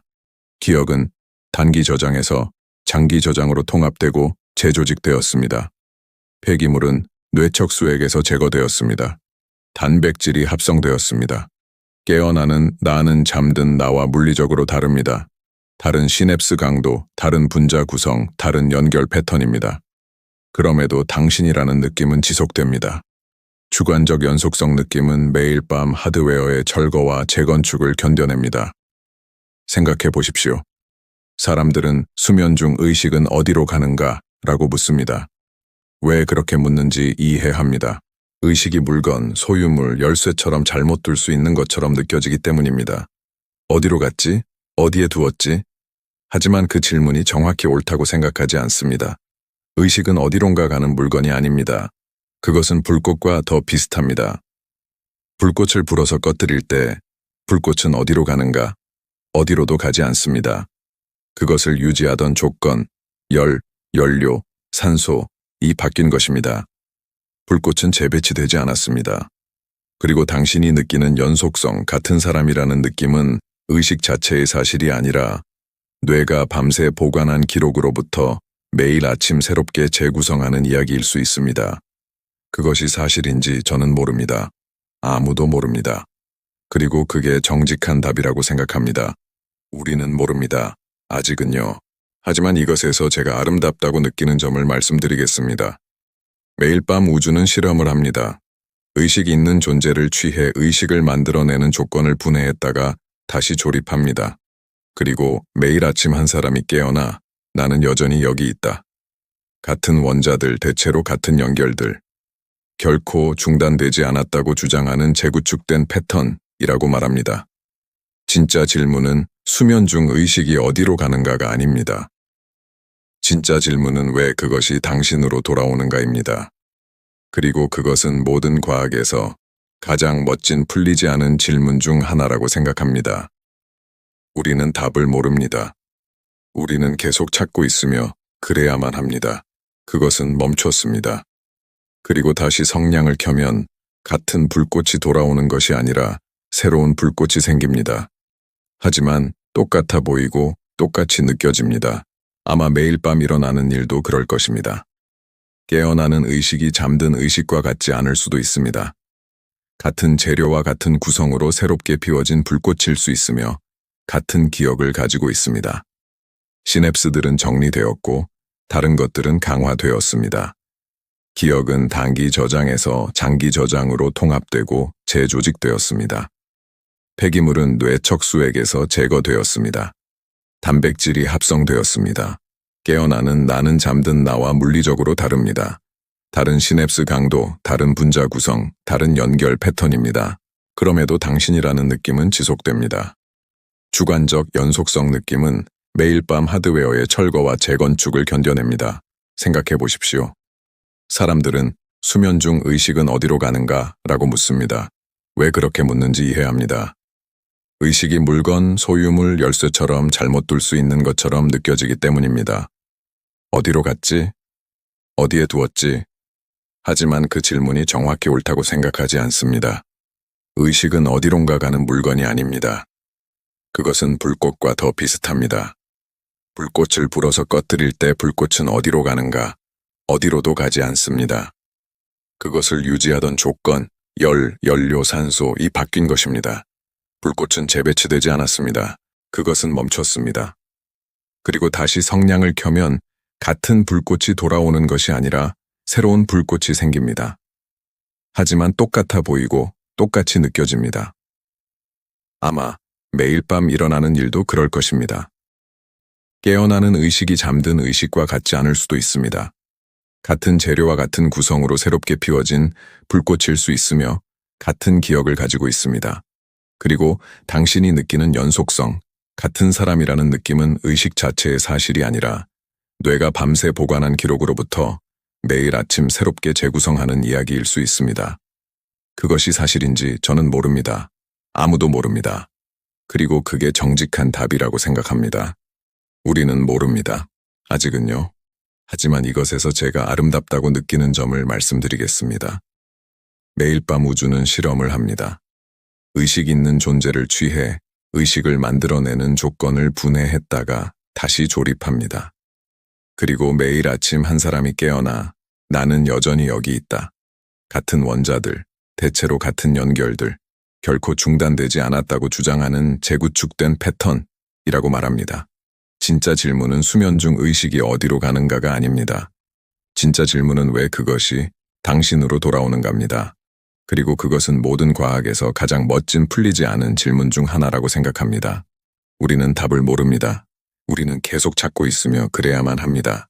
Speaker 1: 기억은 단기 저장에서 장기 저장으로 통합되고 재조직되었습니다. 폐기물은 뇌척수액에서 제거되었습니다. 단백질이 합성되었습니다. 깨어나는 나는 잠든 나와 물리적으로 다릅니다. 다른 시냅스 강도, 다른 분자 구성, 다른 연결 패턴입니다. 그럼에도 당신이라는 느낌은 지속됩니다. 주관적 연속성 느낌은 매일 밤 하드웨어의 철거와 재건축을 견뎌냅니다. 생각해 보십시오. 사람들은 수면 중 의식은 어디로 가는가? 라고 묻습니다. 왜 그렇게 묻는지 이해합니다. 의식이 물건, 소유물, 열쇠처럼 잘못 둘 수 있는 것처럼 느껴지기 때문입니다. 어디로 갔지? 어디에 두었지? 하지만 그 질문이 정확히 옳다고 생각하지 않습니다. 의식은 어디론가 가는 물건이 아닙니다. 그것은 불꽃과 더 비슷합니다. 불꽃을 불어서 꺼뜨릴 때 불꽃은 어디로 가는가? 어디로도 가지 않습니다. 그것을 유지하던 조건, 열, 연료, 산소, 이 바뀐 것입니다. 불꽃은 재배치되지 않았습니다. 그리고 당신이 느끼는 연속성, 같은 사람이라는 느낌은 의식 자체의 사실이 아니라 뇌가 밤새 보관한 기록으로부터 매일 아침 새롭게 재구성하는 이야기일 수 있습니다. 그것이 사실인지 저는 모릅니다. 아무도 모릅니다. 그리고 그게 정직한 답이라고 생각합니다. 우리는 모릅니다. 아직은요. 하지만 이것에서 제가 아름답다고 느끼는 점을 말씀드리겠습니다. 매일 밤 우주는 실험을 합니다. 의식 있는 존재를 취해 의식을 만들어내는 조건을 분해했다가 다시 조립합니다. 그리고 매일 아침 한 사람이 깨어나 나는 여전히 여기 있다. 같은 원자들, 대체로 같은 연결들. 결코 중단되지 않았다고 주장하는 재구축된 패턴이라고 말합니다. 진짜 질문은 수면 중 의식이 어디로 가는가가 아닙니다. 진짜 질문은 왜 그것이 당신으로 돌아오는가입니다. 그리고 그것은 모든 과학에서 가장 멋진 풀리지 않은 질문 중 하나라고 생각합니다. 우리는 답을 모릅니다. 우리는 계속 찾고 있으며 그래야만 합니다. 그것은 멈췄습니다. 그리고 다시 성냥을 켜면 같은 불꽃이 돌아오는 것이 아니라 새로운 불꽃이 생깁니다. 하지만 똑같아 보이고 똑같이 느껴집니다. 아마 매일 밤 일어나는 일도 그럴 것입니다. 깨어나는 의식이 잠든 의식과 같지 않을 수도 있습니다. 같은 재료와 같은 구성으로 새롭게 피워진 불꽃일 수 있으며 같은 기억을 가지고 있습니다. 시냅스들은 정리되었고 다른 것들은 강화되었습니다. 기억은 단기 저장에서 장기 저장으로 통합되고 재조직되었습니다. 폐기물은 뇌 척수액에서 제거되었습니다. 단백질이 합성되었습니다. 깨어나는 나는 잠든 나와 물리적으로 다릅니다. 다른 시냅스 강도, 다른 분자 구성, 다른 연결 패턴입니다. 그럼에도 당신이라는 느낌은 지속됩니다. 주관적 연속성 느낌은 매일 밤 하드웨어의 철거와 재건축을 견뎌냅니다. 생각해 보십시오. 사람들은 수면 중 의식은 어디로 가는가? 라고 묻습니다. 왜 그렇게 묻는지 이해합니다. 의식이 물건, 소유물, 열쇠처럼 잘못 둘 수 있는 것처럼 느껴지기 때문입니다. 어디로 갔지? 어디에 두었지? 하지만 그 질문이 정확히 옳다고 생각하지 않습니다. 의식은 어디론가 가는 물건이 아닙니다. 그것은 불꽃과 더 비슷합니다. 불꽃을 불어서 꺼뜨릴 때 불꽃은 어디로 가는가? 어디로도 가지 않습니다. 그것을 유지하던 조건, 열, 연료, 산소, 이 바뀐 것입니다. 불꽃은 재배치되지 않았습니다. 그것은 멈췄습니다. 그리고 다시 성냥을 켜면 같은 불꽃이 돌아오는 것이 아니라 새로운 불꽃이 생깁니다. 하지만 똑같아 보이고 똑같이 느껴집니다. 아마 매일 밤 일어나는 일도 그럴 것입니다. 깨어나는 의식이 잠든 의식과 같지 않을 수도 있습니다. 같은 재료와 같은 구성으로 새롭게 피워진 불꽃일 수 있으며 같은 기억을 가지고 있습니다. 그리고 당신이 느끼는 연속성, 같은 사람이라는 느낌은 의식 자체의 사실이 아니라 뇌가 밤새 보관한 기록으로부터 매일 아침 새롭게 재구성하는 이야기일 수 있습니다. 그것이 사실인지 저는 모릅니다. 아무도 모릅니다. 그리고 그게 정직한 답이라고 생각합니다. 우리는 모릅니다. 아직은요. 하지만 이것에서 제가 아름답다고 느끼는 점을 말씀드리겠습니다. 매일 밤 우주는 실험을 합니다. 의식 있는 존재를 취해 의식을 만들어내는 조건을 분해했다가 다시 조립합니다. 그리고 매일 아침 한 사람이 깨어나 나는 여전히 여기 있다. 같은 원자들, 대체로 같은 연결들, 결코 중단되지 않았다고 주장하는 재구축된 패턴이라고 말합니다. 진짜 질문은 수면 중 의식이 어디로 가는가가 아닙니다. 진짜 질문은 왜 그것이 당신으로 돌아오는가입니다. 그리고 그것은 모든 과학에서 가장 멋진 풀리지 않은 질문 중 하나라고 생각합니다. 우리는 답을 모릅니다. 우리는 계속 찾고 있으며 그래야만 합니다.